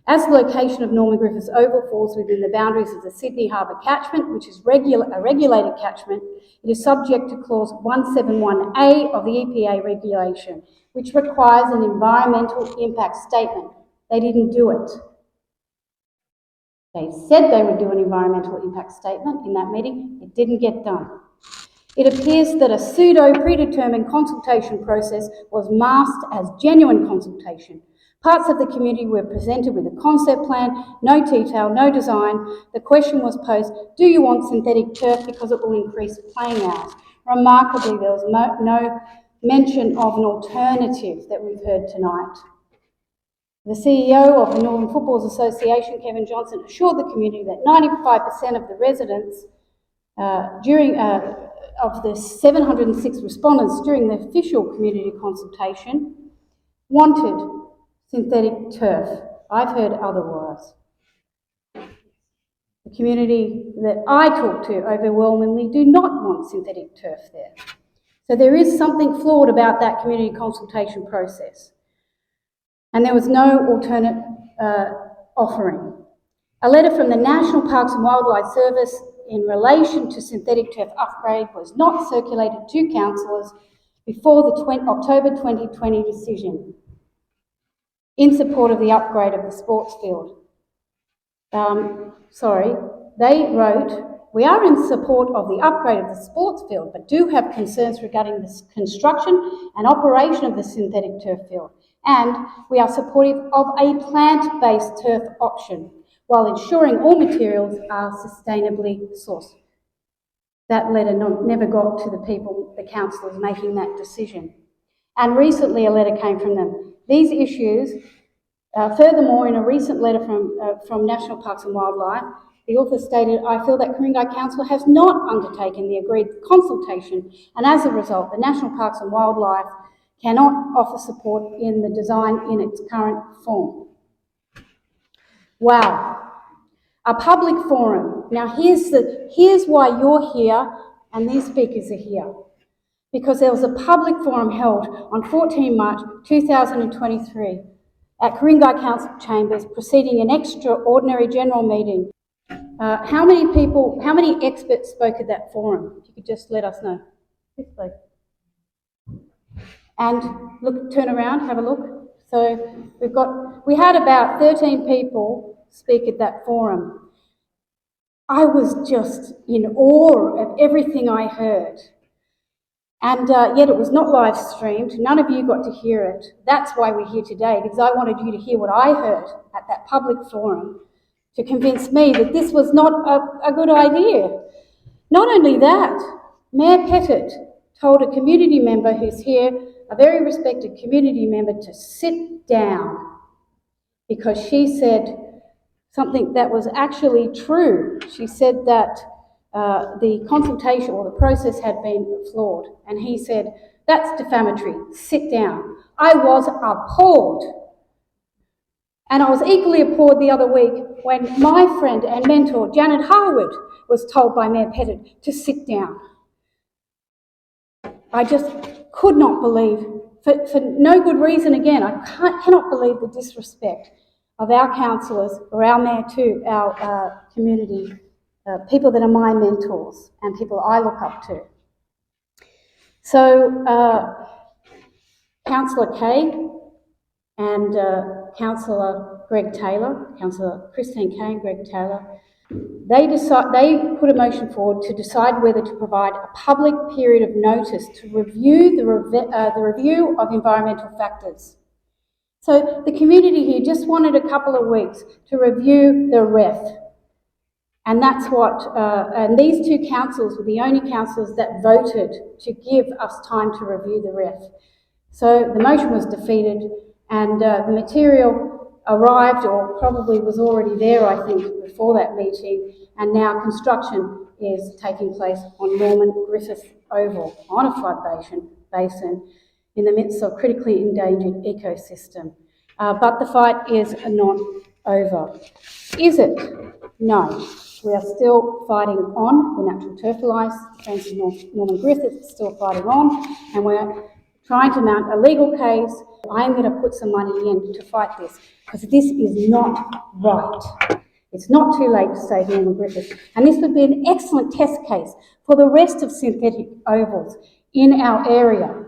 As the location of Norman Griffiths Oval falls within the boundaries of the Sydney Harbour catchment, which is a regulated catchment, it is subject to clause 171A of the EPA regulation, which requires an environmental impact statement. They didn't do it. They said they would do an environmental impact statement in that meeting. It didn't get done. It appears that a pseudo-predetermined consultation process was masked as genuine consultation. Parts of the community were presented with a concept plan, no detail, no design. The question was posed, do you want synthetic turf because it will increase playing hours? Remarkably, there was no mention of an alternative that we've heard tonight. The CEO of the Northern Footballers Association, Kevin Johnson, assured the community that 95% of the residents of the 706 respondents during the official community consultation wanted synthetic turf. I've heard otherwise. The community that I talk to overwhelmingly do not want synthetic turf there. So there is something flawed about that community consultation process. And there was no alternate offering. A letter from the National Parks and Wildlife Service in relation to synthetic turf upgrade was not circulated to councillors before the October 2020 decision in support of the upgrade of the sports field. They wrote we are in support of the upgrade of the sports field, but do have concerns regarding the construction and operation of the synthetic turf field. And we are supportive of a plant-based turf option, while ensuring all materials are sustainably sourced. That letter never got to the people, the councillors making that decision. And recently a letter came from them. These issues, furthermore, in a recent letter from National Parks and Wildlife, the author stated, I feel that Ku-ring-gai Council has not undertaken the agreed consultation, and as a result, the National Parks and Wildlife cannot offer support in the design in its current form. Wow. A public forum. Now here's why you're here and these speakers are here. Because there was a public forum held on 14 March 2023 at Ku-ring-gai Council Chambers preceding an extraordinary general meeting. How many experts spoke at that forum? If you could just let us know. Who spoke? And look, turn around, have a look. So we had about 13 people speak at that forum. I was just in awe of everything I heard. And yet it was not live streamed. None of you got to hear it. That's why we're here today, because I wanted you to hear what I heard at that public forum to convince me that this was not a good idea. Not only that, Mayor Pettit told a community member who's here, a very respected community member, to sit down because she said something that was actually true. She said that the consultation or the process had been flawed. And he said, that's defamatory, sit down. I was appalled. And I was equally appalled the other week when my friend and mentor, Janet Harwood, was told by Mayor Pettit to sit down. I just could not believe, for no good reason again, I cannot believe the disrespect of our councillors, or our mayor to our community, people that are my mentors and people I look up to. So Councillor Kay and Councillor Greg Taylor, Councillor Christine Kay and Greg Taylor, they put a motion forward to decide whether to provide a public period of notice to review the review of environmental factors. So the community here just wanted a couple of weeks to review the REF. And that's what, and these two councils were the only councils that voted to give us time to review the REF. So the motion was defeated and the material arrived, or probably was already there, I think, before that meeting, and now construction is taking place on Norman Griffith Oval on a flood basin in the midst of critically endangered ecosystem. But the fight is not over. Is it? No. We are still fighting on. The Natural Turf Alliance, thanks to Norman Griffith, is still fighting on, and we're trying to mount a legal case. I am going to put some money in to fight this, because this is not right. It's not too late to save Norman Griffith, and this would be an excellent test case for the rest of synthetic ovals in our area.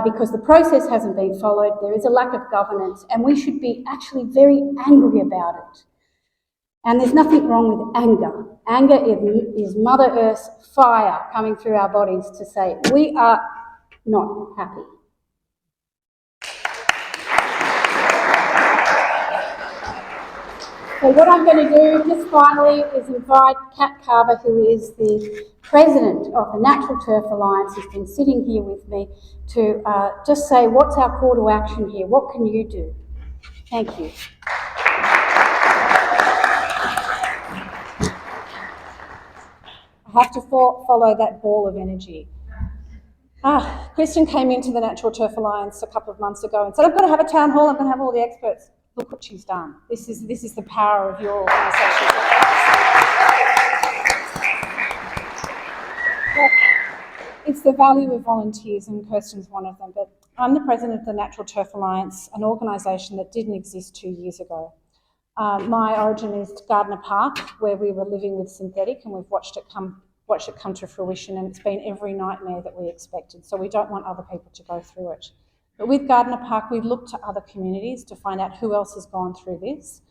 Because the process hasn't been followed, there is a lack of governance, and we should be actually very angry about it. And there's nothing wrong with anger. Anger is Mother Earth's fire coming through our bodies to say, we are not happy. So what I'm going to do, just finally, is invite Kat Carver, who is the president of the Natural Turf Alliance, who's been sitting here with me, to just say, what's our call to action here? What can you do? Thank you. I have to follow that ball of energy. Kristen came into the Natural Turf Alliance a couple of months ago and said, I'm going to have a town hall, I'm going to have all the experts. Look what she's done. This is the power of your organisation. It's the value of volunteers, and Kirsten's one of them, but I'm the president of the Natural Turf Alliance, an organisation that didn't exist 2 years ago. My origin is Gardner Park, where we were living with synthetic, and we've watched it come to fruition, and it's been every nightmare that we expected, so we don't want other people to go through it. But with Gardner Park, we looked to other communities to find out who else has gone through this.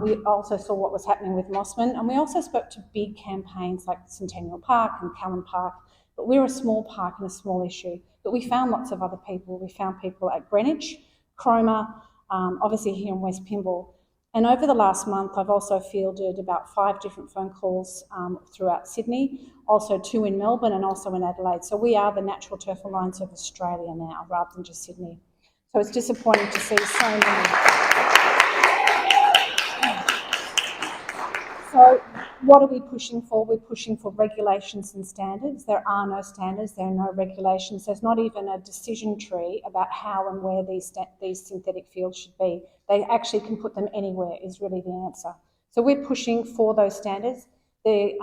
We also saw what was happening with Mossman, and we also spoke to big campaigns like Centennial Park and Callan Park, but we're a small park and a small issue. But we found lots of other people. We found people at Greenwich, Cromer, obviously here in West Pymble. And over the last month, I've also fielded about 5 different phone calls throughout Sydney, also 2 in Melbourne and also in Adelaide. So we are the Natural Turf Alliance of Australia now, rather than just Sydney. So it's disappointing to see so many. So what are we pushing for? We're pushing for regulations and standards. There are no standards, there are no regulations. There's not even a decision tree about how and where these synthetic fields should be. They actually can put them anywhere is really the answer. So we're pushing for those standards. The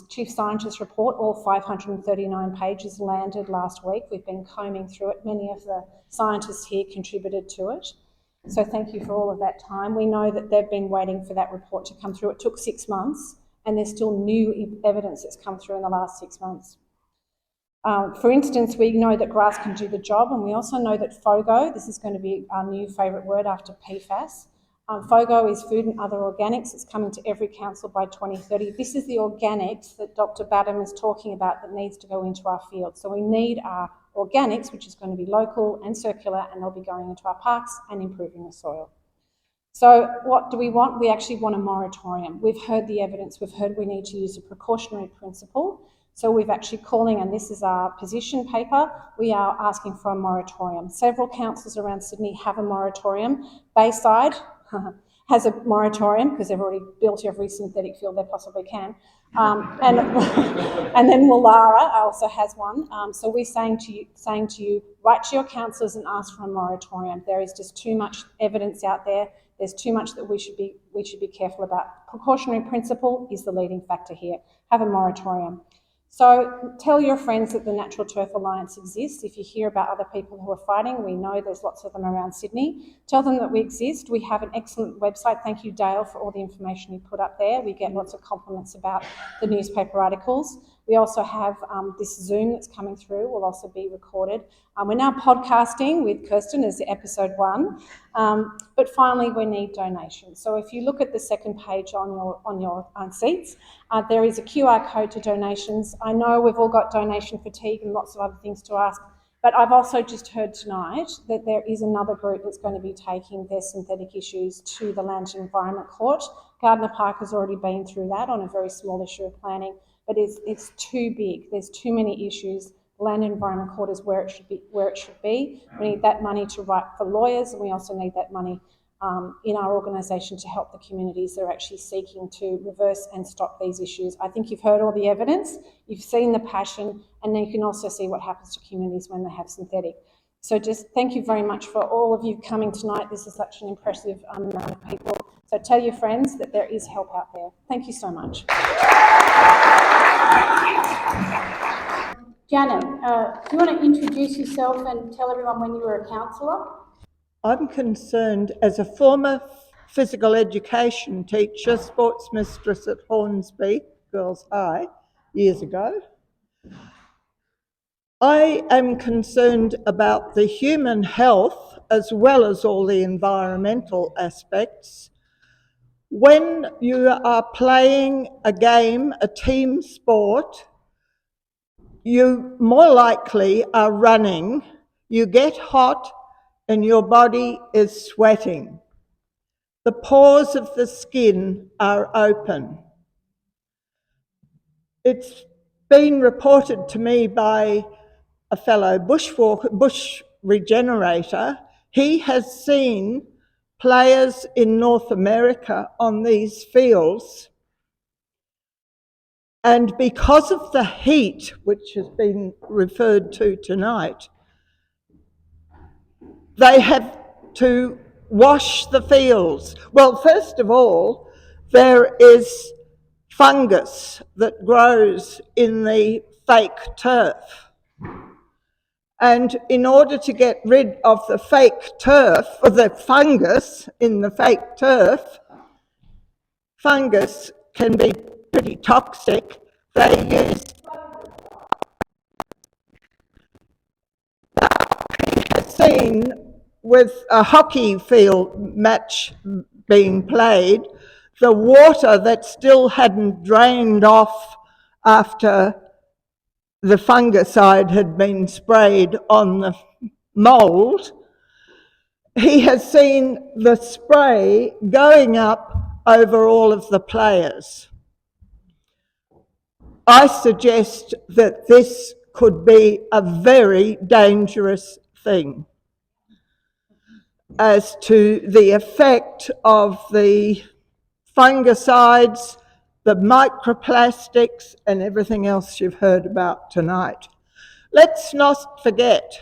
Chief Scientist report, all 539 pages, landed last week. We've been combing through it. Many of the scientists here contributed to it. So thank you for all of that time. We know that they've been waiting for that report to come through. It took 6 months, and there's still new evidence that's come through in the last 6 months. For instance, we know that grass can do the job, and we also know that FOGO, this is going to be our new favourite word after PFAS. FOGO is food and other organics. It's coming to every council by 2030. This is the organics that Dr. Badham is talking about that needs to go into our field. So we need our organics, which is going to be local and circular, and they'll be going into our parks and improving the soil. So what do we want? We actually want a moratorium. We've heard the evidence. We've heard we need to use a precautionary principle. So we've actually calling, and this is our position paper, we are asking for a moratorium. Several councils around Sydney have a moratorium. Bayside has a moratorium because they've already built every synthetic field they possibly can. And then Wallara also has one. So we're saying to you, write to your councillors and ask for a moratorium. There is just too much evidence out there. There's too much that we should be careful about. Precautionary principle is the leading factor here. Have a moratorium. So tell your friends that the Natural Turf Alliance exists. If you hear about other people who are fighting, we know there's lots of them around Sydney. Tell them that we exist. We have an excellent website. Thank you, Dale, for all the information you put up there. We get lots of compliments about the newspaper articles. We also have this Zoom that's coming through will also be recorded. We're now podcasting with Kirsten as episode 1. But finally, we need donations. So if you look at the second page on your seats, there is a QR code to donations. I know we've all got donation fatigue and lots of other things to ask, but I've also just heard tonight that there is another group that's going to be taking their synthetic issues to the Land and Environment Court. Gardner Park has already been through that on a very small issue of planning, but it's too big. There's too many issues. The Land and Environment Court is where it should be. We need that money to write for lawyers, and we also need that money in our organisation to help the communities that are actually seeking to reverse and stop these issues. I think you've heard all the evidence, you've seen the passion, and then you can also see what happens to communities when they have synthetic. So just thank you very much for all of you coming tonight. This is such an impressive amount of people. So tell your friends that there is help out there. Thank you so much. Janet, do you want to introduce yourself and tell everyone when you were a councillor? I'm concerned as a former physical education teacher, sports mistress at Hornsby Girls High years ago. I am concerned about the human health as well as all the environmental aspects. When you are playing a game, a team sport, you more likely are running, you get hot, and your body is sweating. The pores of the skin are open. It's been reported to me by a fellow bush regenerator. He has seen players in North America on these fields, and because of the heat, which has been referred to tonight, they have to wash the fields. Well, first of all, there is fungus that grows in the fake turf. And in order to get rid of the fake turf, or the fungus in the fake turf, fungus can be pretty toxic. They use seen with a hockey field match being played, the water that still hadn't drained off after the fungicide had been sprayed on the mould, he has seen the spray going up over all of the players. I suggest that this could be a very dangerous thing as to the effect of the fungicides, the microplastics, and everything else you've heard about tonight. Let's not forget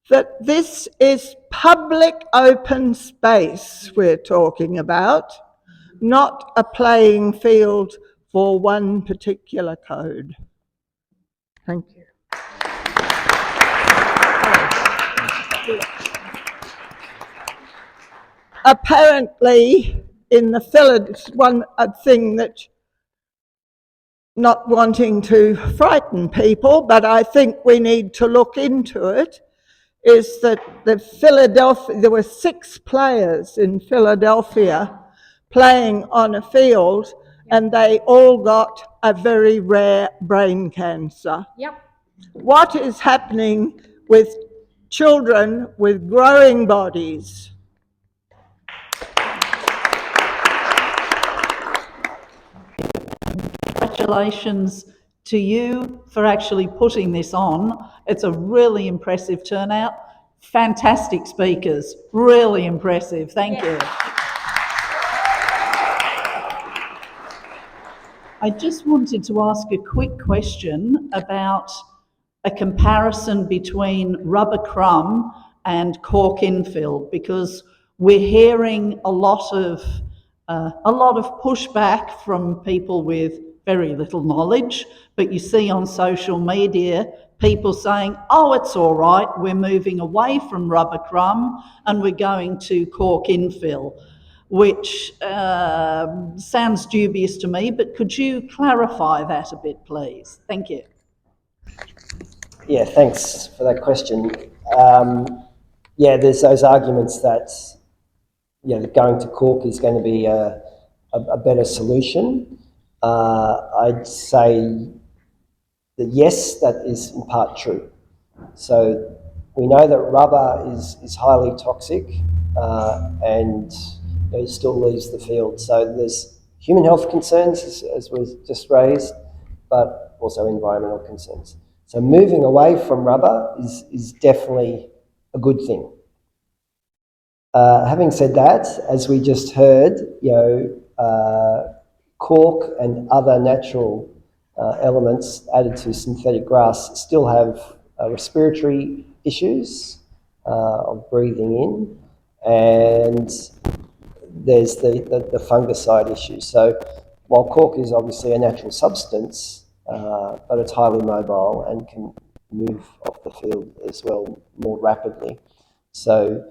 that this is public open space we're talking about, not a playing field for one particular code. Thank you. Apparently, in the one thing that, not wanting to frighten people, but I think we need to look into it, is that there were 6 players in Philadelphia playing on a field, and they all got a very rare brain cancer. Yep. What is happening with children with growing bodies? Congratulations to you for actually putting this on. It's a really impressive turnout. Fantastic speakers, really impressive. Thank you. I just wanted to ask a quick question about a comparison between rubber crumb and cork infill, because we're hearing a lot of pushback from people with very little knowledge, but you see on social media people saying, oh, it's all right, we're moving away from rubber crumb and we're going to cork infill, which sounds dubious to me, but could you clarify that a bit, please? Thank you. Yeah, thanks for that question. Yeah, there's those arguments that going to cork is going to be a better solution. I'd say that yes, that is in part true. So we know that rubber is highly toxic and it still leaves the field. So there's human health concerns, as was just raised, but also environmental concerns. So moving away from rubber is definitely a good thing. Having said that, as we just heard, cork and other natural elements added to synthetic grass still have respiratory issues of breathing in, and there's the fungicide issue. So while cork is obviously a natural substance, but it's highly mobile and can move off the field as well more rapidly. So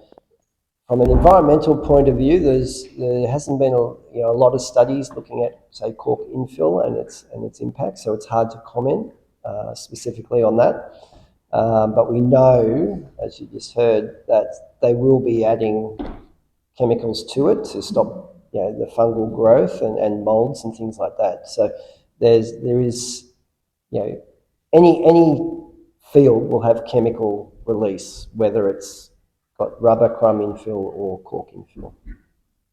from an environmental point of view, there hasn't been a lot of studies looking at, say, cork infill and its impact, so it's hard to comment specifically on that. But we know, as you just heard, that they will be adding chemicals to it to stop the fungal growth and molds and things like that. So there is any field will have chemical release, whether it's got rubber crumb infill or cork infill.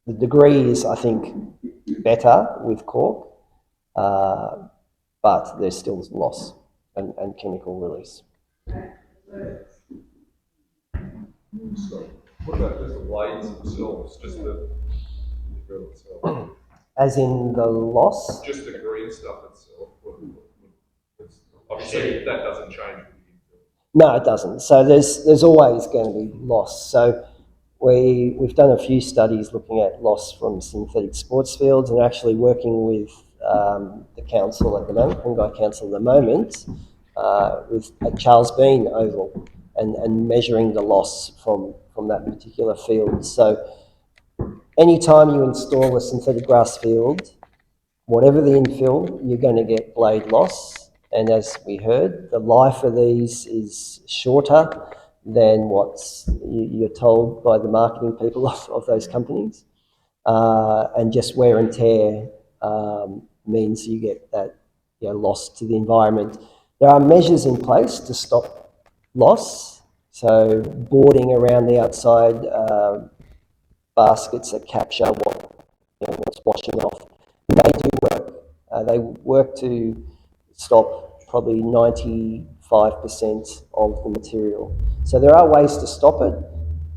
The degree is, I think, better with cork, but there's still loss and chemical release. What about just the blades themselves? Just the infill itself? As in the loss? Just the green stuff itself. Obviously, that doesn't change. No, it doesn't. So there's always going to be loss. So we've done a few studies looking at loss from synthetic sports fields, and actually working with the council at the moment, Ku-ring-gai Council at the moment, with at Charles Bean Oval, and measuring the loss from that particular field. So anytime you install a synthetic grass field, whatever the infill, you're going to get blade loss. And as we heard, the life of these is shorter than what you're told by the marketing people of those companies. and just wear and tear means you get that loss to the environment. There are measures in place to stop loss, so boarding around the outside baskets that capture what's washing off. They do work. They work to stop probably 95% of the material. So there are ways to stop it,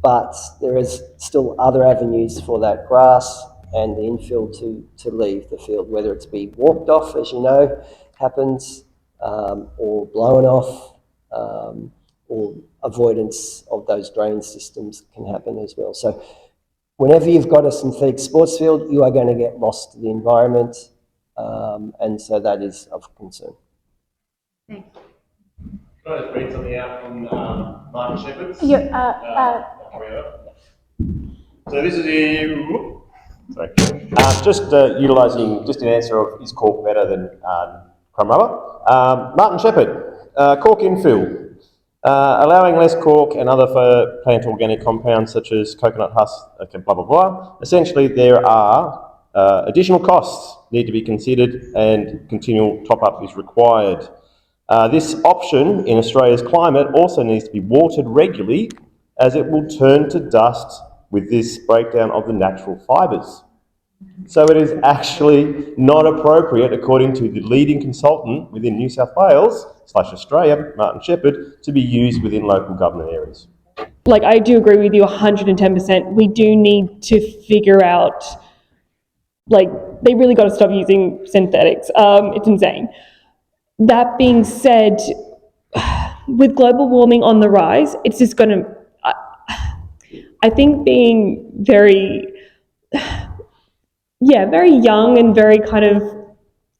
but there is still other avenues for that grass and the infill to leave the field, whether it's be walked off, as you know, happens, or blown off, or avoidance of those drain systems can happen as well. So whenever you've got a synthetic sports field, you are going to get lost to the environment, and so that is of concern. Can I just read something out from Martin Shepherd's? So this is just utilising just an answer of is cork better than crumb rubber? Martin Shepherd, cork infill. Allowing less cork and other plant organic compounds such as coconut husk, blah, blah, blah. Essentially, there are additional costs need to be considered and continual top-up is required. This option in Australia's climate also needs to be watered regularly as it will turn to dust with this breakdown of the natural fibres. So it is actually not appropriate, according to the leading consultant within New South Wales / Australia, Martin Shepherd, to be used within local government areas. Like, I do agree with you 110%. We do need to figure out, like, they really got to stop using synthetics. It's insane. That being said, with global warming on the rise, it's just going to, I think being very young and very kind of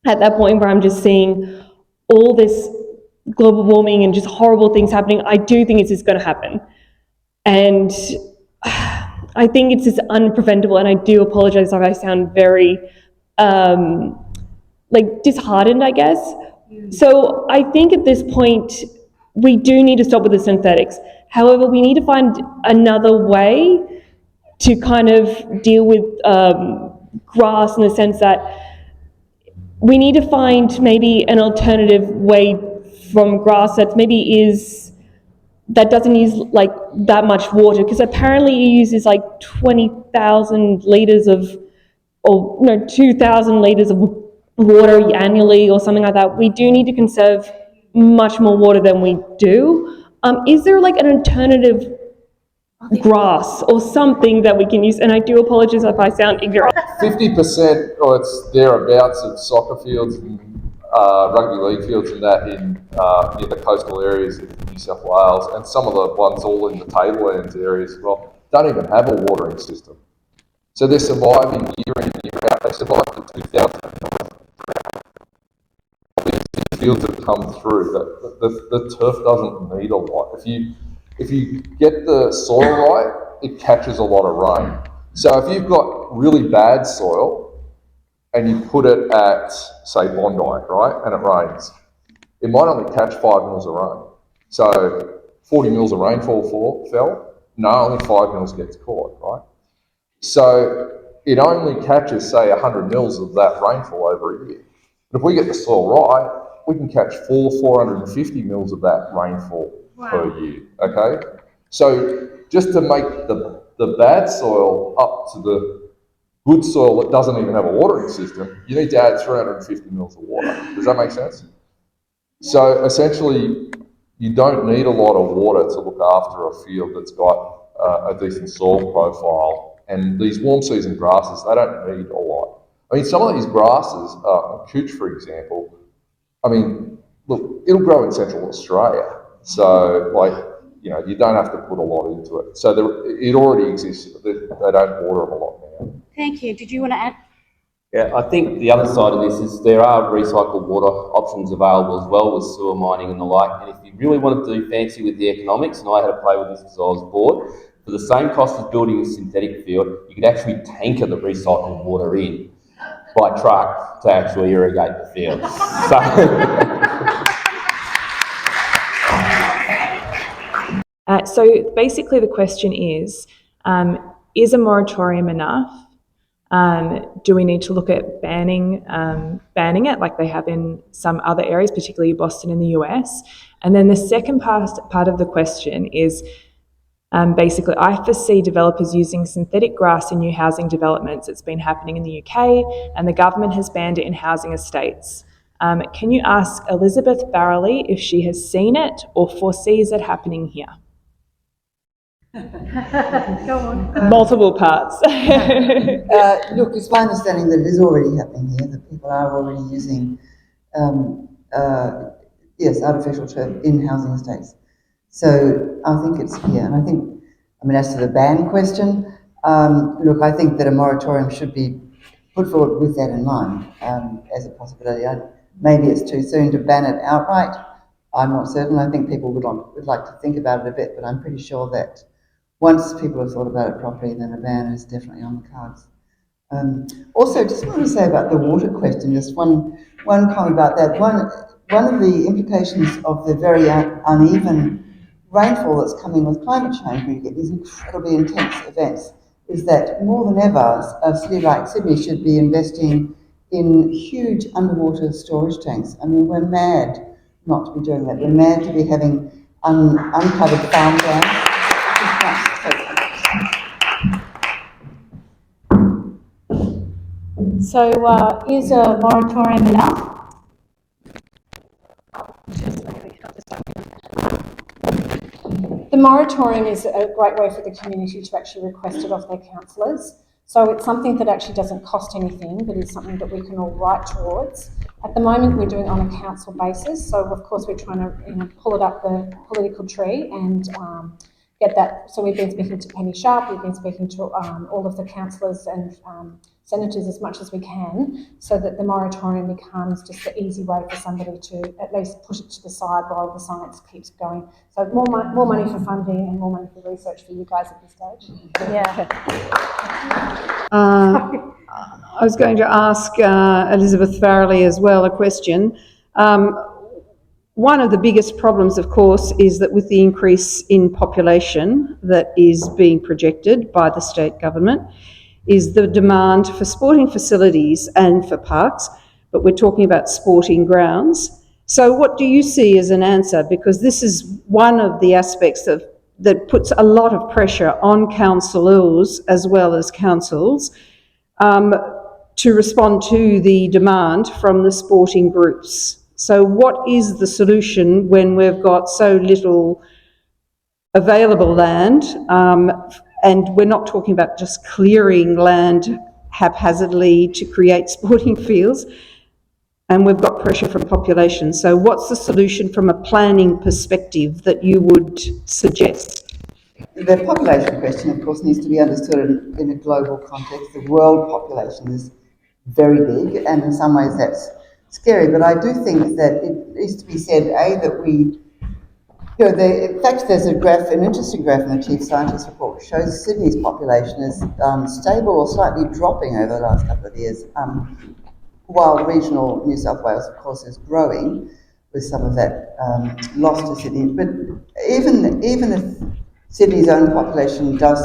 at that point where I'm just seeing all this global warming and just horrible things happening, I do think it's just going to happen. And I think it's just unpreventable, and I do apologise if I sound very, disheartened, I guess. So I think at this point, we do need to stop with the synthetics. However, we need to find another way to kind of deal with grass in the sense that we need to find maybe an alternative way from grass that doesn't use like that much water, because apparently it uses like 20,000 litres of, 2,000 litres of water annually or something like that. We do need to conserve much more water than we do. Is there like an alternative grass or something that we can use? And I do apologise if I sound ignorant. 50% or it's thereabouts of soccer fields and rugby league fields and that in the coastal areas of New South Wales, and some of the ones all in the tablelands areas as well, don't even have a watering system. So they're surviving year in and year out. They survived the 2000 fields have come through. The turf doesn't need a lot. If you get the soil right, it catches a lot of rain. So if you've got really bad soil and you put it at, say, Bondi, right, and it rains, it might only catch 5 mils of rain. So 40 mils of rainfall fell, no, only 5 mils gets caught, right? So it only catches, say, 100 mils of that rainfall over a year. But if we get the soil right, we can catch 450 mils of that rainfall per year, okay? So just to make the bad soil up to the good soil that doesn't even have a watering system, you need to add 350 mils of water. Does that make sense? So essentially, you don't need a lot of water to look after a field that's got a decent soil profile. And these warm season grasses, they don't need a lot. I mean, some of these grasses, couch for example, I mean, look, it'll grow in Central Australia. So, you don't have to put a lot into it. So it already exists. They don't water them a lot now. Thank you. Did you want to add? Yeah, I think the other side of this is there are recycled water options available as well with sewer mining and the like. And if you really want to do fancy with the economics, and I had to play with this because I was bored, for the same cost as building a synthetic field, you could actually tanker the recycled water in by truck to actually irrigate the field. So basically the question is a moratorium enough? Do we need to look at banning it like they have in some other areas, particularly Boston in the US? And then the second part of the question is, basically, I foresee developers using synthetic grass in new housing developments. It's been happening in the UK, and the government has banned it in housing estates. Can you ask Elizabeth Farrelly if she has seen it or foresees it happening here? Go on. Multiple parts. Look, it's my understanding that it is already happening here, that people are already using, yes, artificial turf in housing estates. So I think it's here. And I think, I mean, as to the ban question, look, I think that a moratorium should be put forward with that in mind as a possibility. Maybe it's too soon to ban it outright. I'm not certain. I think people would like to think about it a bit, but I'm pretty sure that once people have thought about it properly, then a ban is definitely on the cards. Also, just want to say about the water question, just one comment about that. One of the implications of the very uneven rainfall that's coming with climate change, when you get these incredibly intense events, is that more than ever, a city like Sydney should be investing in huge underwater storage tanks. I mean, we're mad not to be doing that. We're mad to be having uncovered farmland. So is a moratorium enough? The moratorium is a great way for the community to actually request it off their councillors. So it's something that actually doesn't cost anything, but is something that we can all write towards. At the moment, we're doing it on a council basis. So of course, we're trying to pull it up the political tree and get that. So we've been speaking to Penny Sharp, we've been speaking to all of the councillors and senators as much as we can, so that the moratorium becomes just the easy way for somebody to at least push it to the side while the science keeps going. So more money for funding and more money for research for you guys at this stage. Yeah. I was going to ask Elizabeth Farrelly as well a question. One of the biggest problems, of course, is that with the increase in population that is being projected by the state government, is the demand for sporting facilities and for parks, but we're talking about sporting grounds. So what do you see as an answer? Because this is one of the aspects that puts a lot of pressure on councillors as well as councils to respond to the demand from the sporting groups. So what is the solution when we've got so little available land? And we're not talking about just clearing land haphazardly to create sporting fields, and we've got pressure from population. So what's the solution from a planning perspective that you would suggest? The population question, of course, needs to be understood in a global context. The world population is very big, and in some ways that's scary. But I do think that it needs to be said, that we, in fact, there's an interesting graph in the Chief Scientist report which shows Sydney's population is stable or slightly dropping over the last couple of years, while regional New South Wales, of course, is growing with some of that loss to Sydney. But even if Sydney's own population does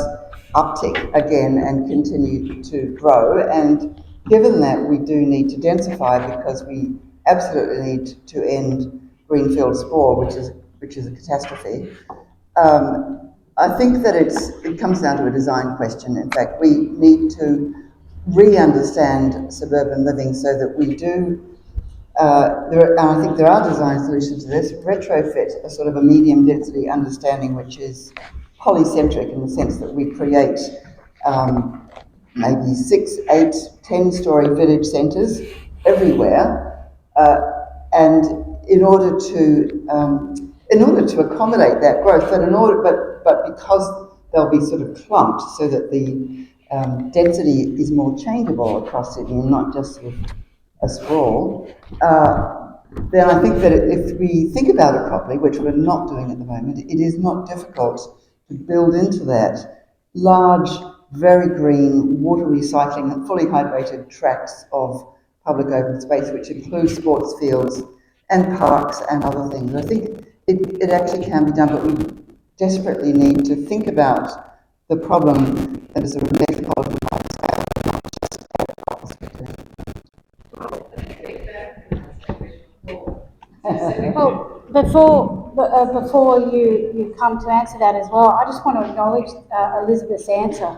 uptick again and continue to grow, and given that we do need to densify because we absolutely need to end greenfield sprawl, which is a catastrophe. I think that it comes down to a design question. In fact, we need to re-understand suburban living so that we do, I think there are design solutions to this, retrofit a sort of a medium density understanding which is polycentric in the sense that we create maybe 6, 8, 10-storey village centres everywhere, and in order to accommodate that growth, but because they'll be sort of clumped so that the density is more changeable across Sydney and not just sort of a sprawl, then I think that if we think about it properly, which we're not doing at the moment, it is not difficult to build into that large, very green, water recycling and fully hydrated tracts of public open space, which includes sports fields and parks and other things. I think it actually can be done, but we desperately need to think about the problem at a sort of metropolitan scale, not just Before you come to answer that as well, I just want to acknowledge Elizabeth's answer.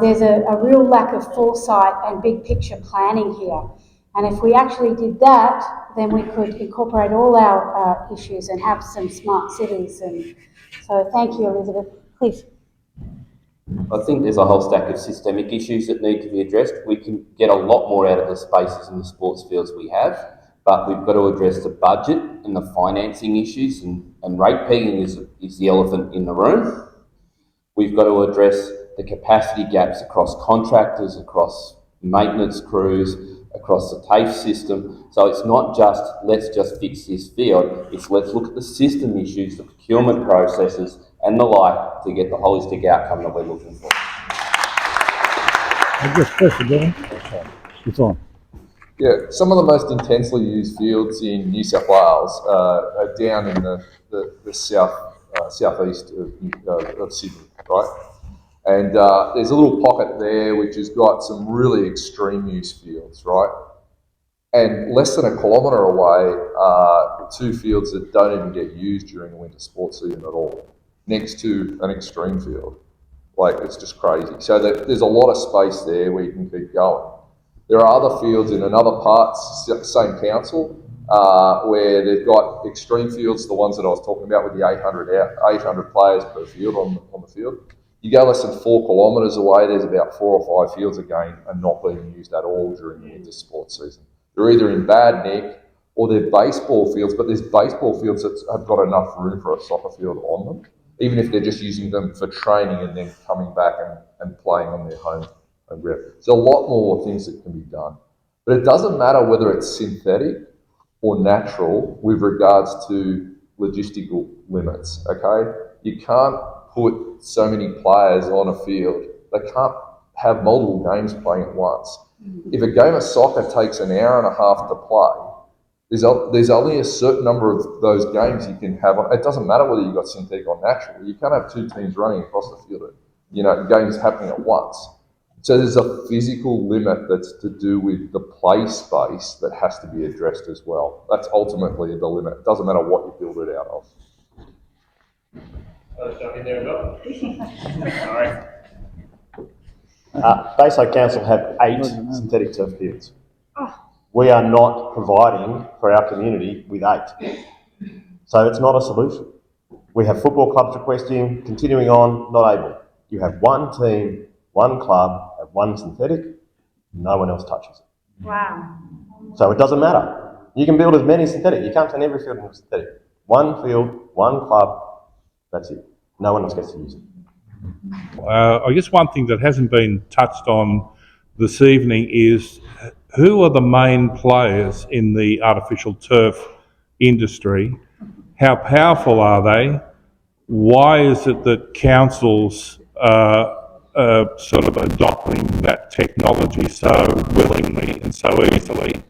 There's a real lack of foresight and big picture planning here. And if we actually did that, then we could incorporate all our issues and have some smart cities. And so thank you, Elizabeth. Please. I think there's a whole stack of systemic issues that need to be addressed. We can get a lot more out of the spaces in the sports fields we have, but we've got to address the budget and the financing issues, and rate pegging is the elephant in the room. We've got to address the capacity gaps across contractors, across maintenance crews, across the TAFE system. So it's not just, let's just fix this field, it's let's look at the system issues, the procurement processes and the like to get the holistic outcome that we're looking for. Yeah, some of the most intensely used fields in New South Wales are down in the southeast of Sydney, right? And there's a little pocket there which has got some really extreme use fields, right? And less than a kilometre away are two fields that don't even get used during the winter sports season at all, next to an extreme field. Like, it's just crazy. So there's a lot of space there where you can keep going. There are other fields in another parts, same council, where they've got extreme fields, the ones that I was talking about with the 800 players per field on the field. You go less than 4 kilometres away, there's about 4 or 5 fields again are not being used at all during the winter sports season. They're either in bad nick or they're baseball fields, but there's baseball fields that have got enough room for a soccer field on them, even if they're just using them for training and then coming back and playing on their home ground. There's a lot more things that can be done. But it doesn't matter whether it's synthetic or natural with regards to logistical limits, okay? You can't put so many players on a field. They can't have multiple games playing at once. If a game of soccer takes an hour and a half to play, there's only a certain number of those games you can have. It doesn't matter whether you've got synthetic or natural. You can't have 2 teams running across the field, games happening at once. So there's a physical limit that's to do with the play space that has to be addressed as well. That's ultimately the limit. It doesn't matter what you build it out of. Jump in there, Bill. Sorry. Bayside Council have 8 synthetic turf fields. We are not providing for our community with 8. So it's not a solution. We have football clubs requesting, continuing on, not able. You have one team, one club, have one synthetic, no one else touches it. Wow. So it doesn't matter. You can build as many synthetic. You can't turn every field into synthetic. One field, one club, that's it. No one else gets to use it. I guess one thing that hasn't been touched on this evening is who are the main players in the artificial turf industry? How powerful are they? Why is it that councils are sort of adopting that technology so willingly and so easily?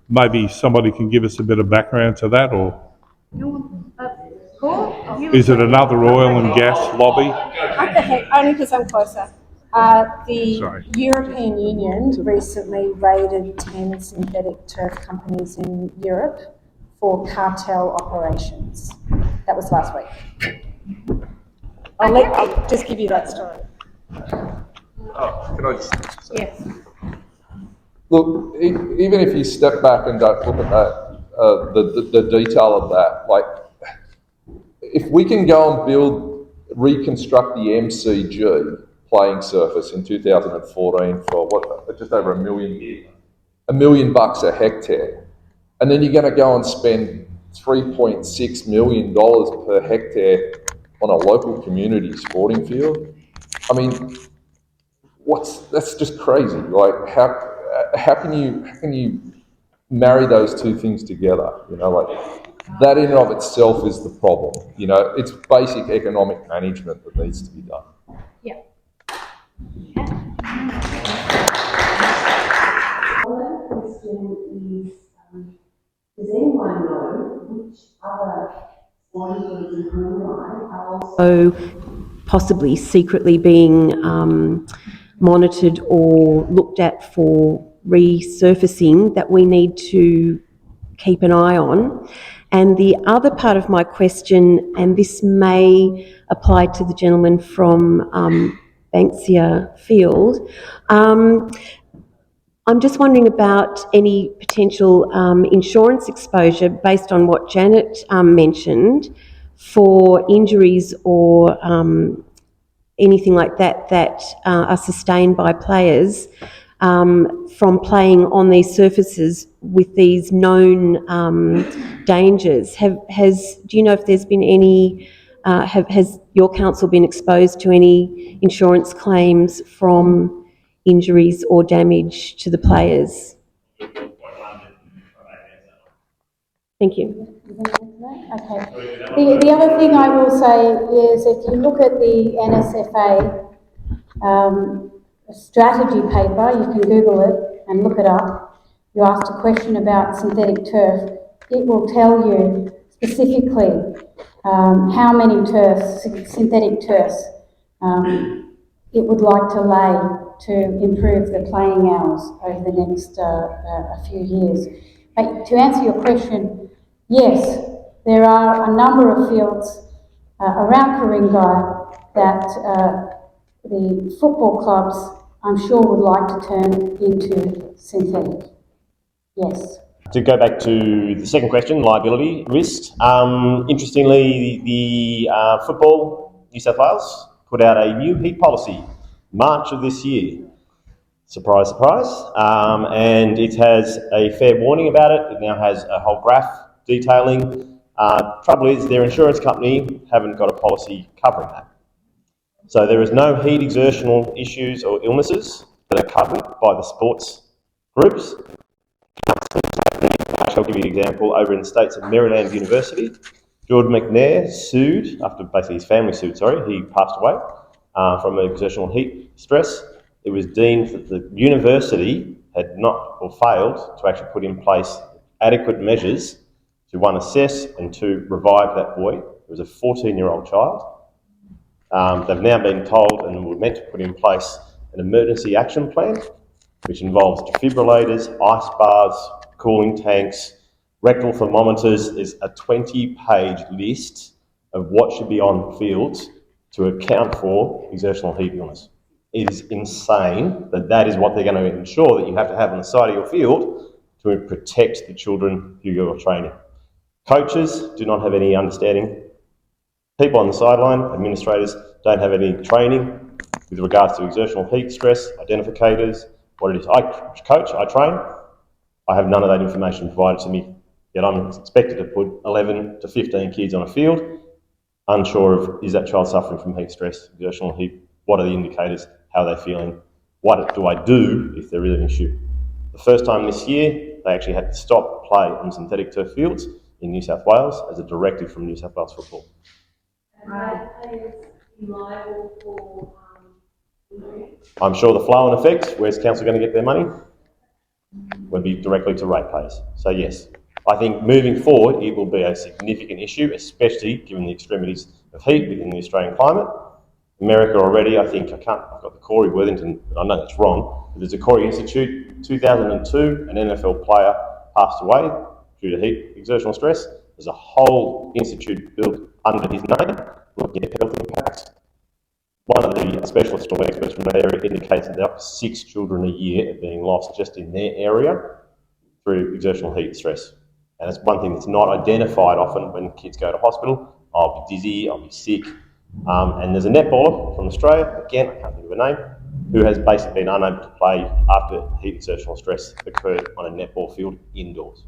Maybe somebody can give us a bit of background to that, or is it another oil and gas lobby? Okay, only because I'm closer. The European Union recently raided 10 synthetic turf companies in Europe for cartel operations. That was last week. I'll just give you that story. Oh, can I just say? Yes. Look, even if you step back and don't look at that, the detail of that, like, if we can go and reconstruct the MCG playing surface in 2014 for just over $1 million a hectare, and then you're going to go and spend $3.6 million per hectare on a local community sporting field. I mean, that's just crazy. Like, how can you marry those two things together? That in and of itself is the problem. It's basic economic management that needs to be done. Yeah. Another question is, does anyone know which other sporting groups in Ku-ring-gai are also possibly secretly being monitored or looked at for resurfacing that we need to keep an eye on. And the other part of my question, and this may apply to the gentleman from Banksia Field, I'm just wondering about any potential insurance exposure based on what Janet mentioned for injuries or anything like that that are sustained by players from playing on these surfaces with these known dangers. Do you know if there's been any, has your council been exposed to any insurance claims from injuries or damage to the players? Thank you. Okay. The other thing I will say is if you look at the NSFA strategy paper, you can Google it and look it up. You asked a question about synthetic turf. It will tell you specifically how many turfs, synthetic turfs, it would like to lay to improve the playing hours over the next a few years. But to answer your question, yes, there are a number of fields around Ku-ring-gai that the football clubs, I'm sure, would like to turn into synthetic. Yes. To go back to the second question, liability risks. Interestingly, the Football New South Wales put out a new heat policy March of this year. Surprise, surprise. And it has a fair warning about it. It now has a whole graph detailing. Trouble is, their insurance company haven't got a policy covering that. So there is no heat exertional issues or illnesses that are covered by the sports groups. I'll give you an example. Over in the States at Maryland University, Jordan McNair sued, after basically his family sued, he passed away from exertional heat stress. It was deemed that the university had not, or failed, to actually put in place adequate measures to, one, assess and two, revive that boy. It was a 14-year-old child. They've now been told and were meant to put in place an emergency action plan, which involves defibrillators, ice baths, cooling tanks, rectal thermometers. There's a 20-page list of what should be on fields to account for exertional heat illness. It is insane that that is what they're going to ensure that you have to have on the side of your field to protect the children who you're training. Coaches do not have any understanding. People on the sideline, administrators, don't have any training with regards to exertional heat stress, identificators, what it is. I coach, I train, I have none of that information provided to me, yet I'm expected to put 11 to 15 kids on a field, unsure of, is that child suffering from heat stress, exertional heat, what are the indicators, how are they feeling, what do I do if there is an issue. The first time this year, they actually had to stop play on synthetic turf fields in New South Wales as a directive from New South Wales Football. I'm sure the flow and effect, where's council going to get their money? Would be directly to ratepayers. So yes, I think moving forward it will be a significant issue, especially given the extremities of heat within the Australian climate. America already, I think, I've got the Corey Worthington, I know that's wrong, but there's a Corey Institute, 2002, an NFL player passed away due to heat exertional stress. There's a whole institute built under his name, looking at health impacts. One of the specialists or experts from that area indicates that up to 6 children a year are being lost just in their area through exertional heat stress. And it's one thing that's not identified often when kids go to hospital. I'll be dizzy, I'll be sick. And there's a netballer from Australia, again, I can't think of a name, who has basically been unable to play after heat exertional stress occurred on a netball field indoors.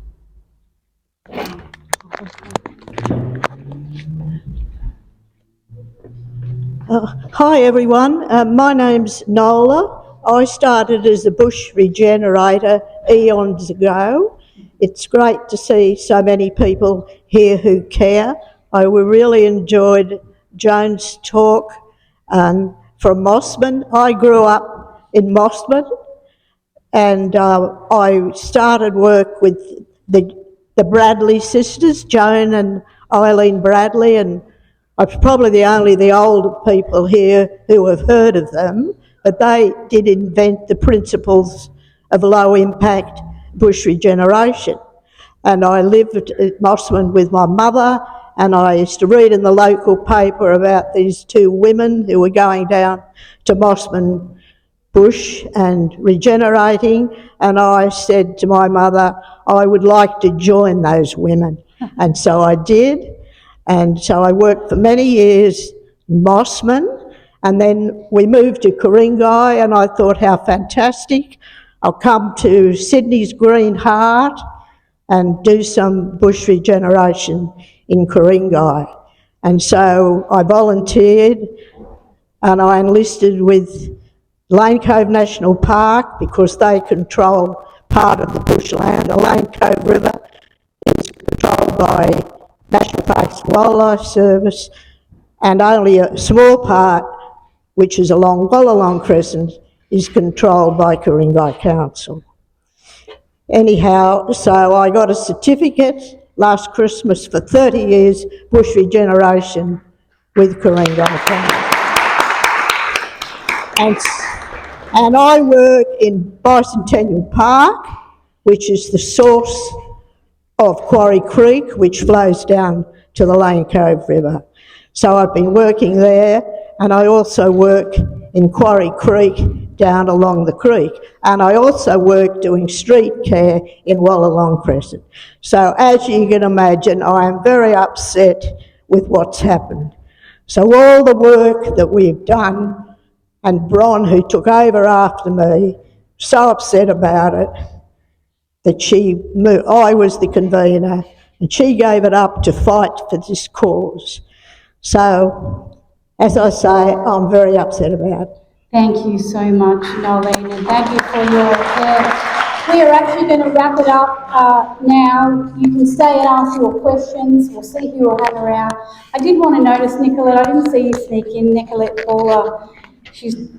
Hi everyone, my name's Nola. I started as a bush regenerator eons ago. It's great to see so many people here who care. I really enjoyed Joan's talk from Mossman. I grew up in Mossman and I started work with the Bradley sisters, Joan and Eileen Bradley, and I'm probably the older people here who have heard of them, but they did invent the principles of low impact bush regeneration. and I lived at Mossman with my mother, and I used to read in the local paper about these two women who were going down to Mossman bush and regenerating, and I said to my mother, I would like to join those women. And so I did, and so I worked for many years in Mossman, and then we moved to Ku-ring-gai, and I thought, how fantastic. I'll come to Sydney's Green Heart and do some bush regeneration in Ku-ring-gai. And so I volunteered, and I enlisted with Lane Cove National Park because they control part of the bushland. The Lane Cove River is controlled by National Parks Wildlife Service, and only a small part, which is along Wallalong Crescent, is controlled by Ku-ring-gai Council. Anyhow, so I got a certificate last Christmas for 30 years bush regeneration with Ku-ring-gai Council. And I work in Bicentennial Park, which is the source of Quarry Creek, which flows down to the Lane Cove River. So I've been working there, and I also work in Quarry Creek down along the creek. And I also work doing street care in Wallalong Crescent. So as you can imagine, I am very upset with what's happened. So all the work that we've done, and Bron, who took over after me, so upset about it that I was the convener, and she gave it up to fight for this cause. So, as I say, I'm very upset about it. Thank you so much, Nolene, and thank you for your care. We are actually going to wrap it up now. You can stay and ask your questions. We'll see who will hang around. I did want to notice, Nicolette, I didn't see you sneak in. Nicolette Paula,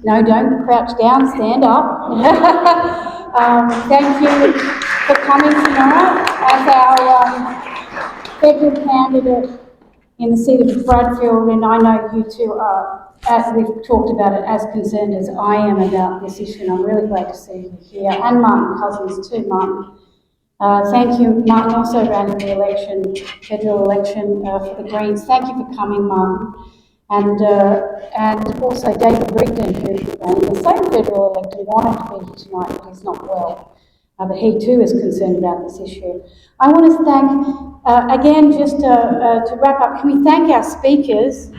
no, don't crouch down, stand up. Thank you for coming tonight as our federal candidate in the seat of Bradfield, and I know you two are, as we've talked about it, as concerned as I am about this issue, and I'm really glad to see you here, and Martin Cousins too, Martin. Thank you. Martin also ran in the election, federal election for the Greens. Thank you for coming, Martin. And also David Rigdon, who ran in the same federal election, wanted to be here tonight, but he's not well. But he too is concerned about this issue. I want to thank, again, just to wrap up, can we thank our speakers?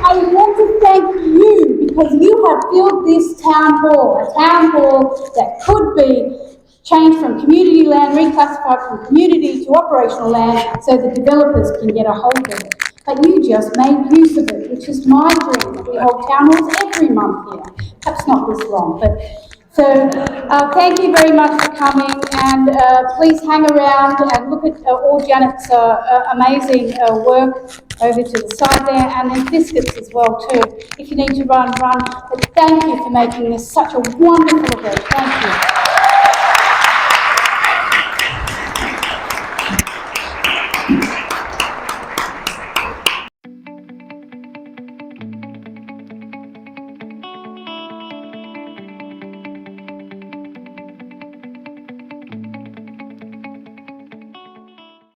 I want to thank you because you have filled this town hall, a town hall that could be changed from community land, reclassified from community to operational land so the developers can get a hold of it. But you just made use of it, which is my dream. We hold town halls every month here, perhaps not this long. But so thank you very much for coming, and please hang around and look at all Janet's amazing work over to the side there, and then biscuits as well too. If you need to run, run. But thank you for making this such a wonderful event. Thank you.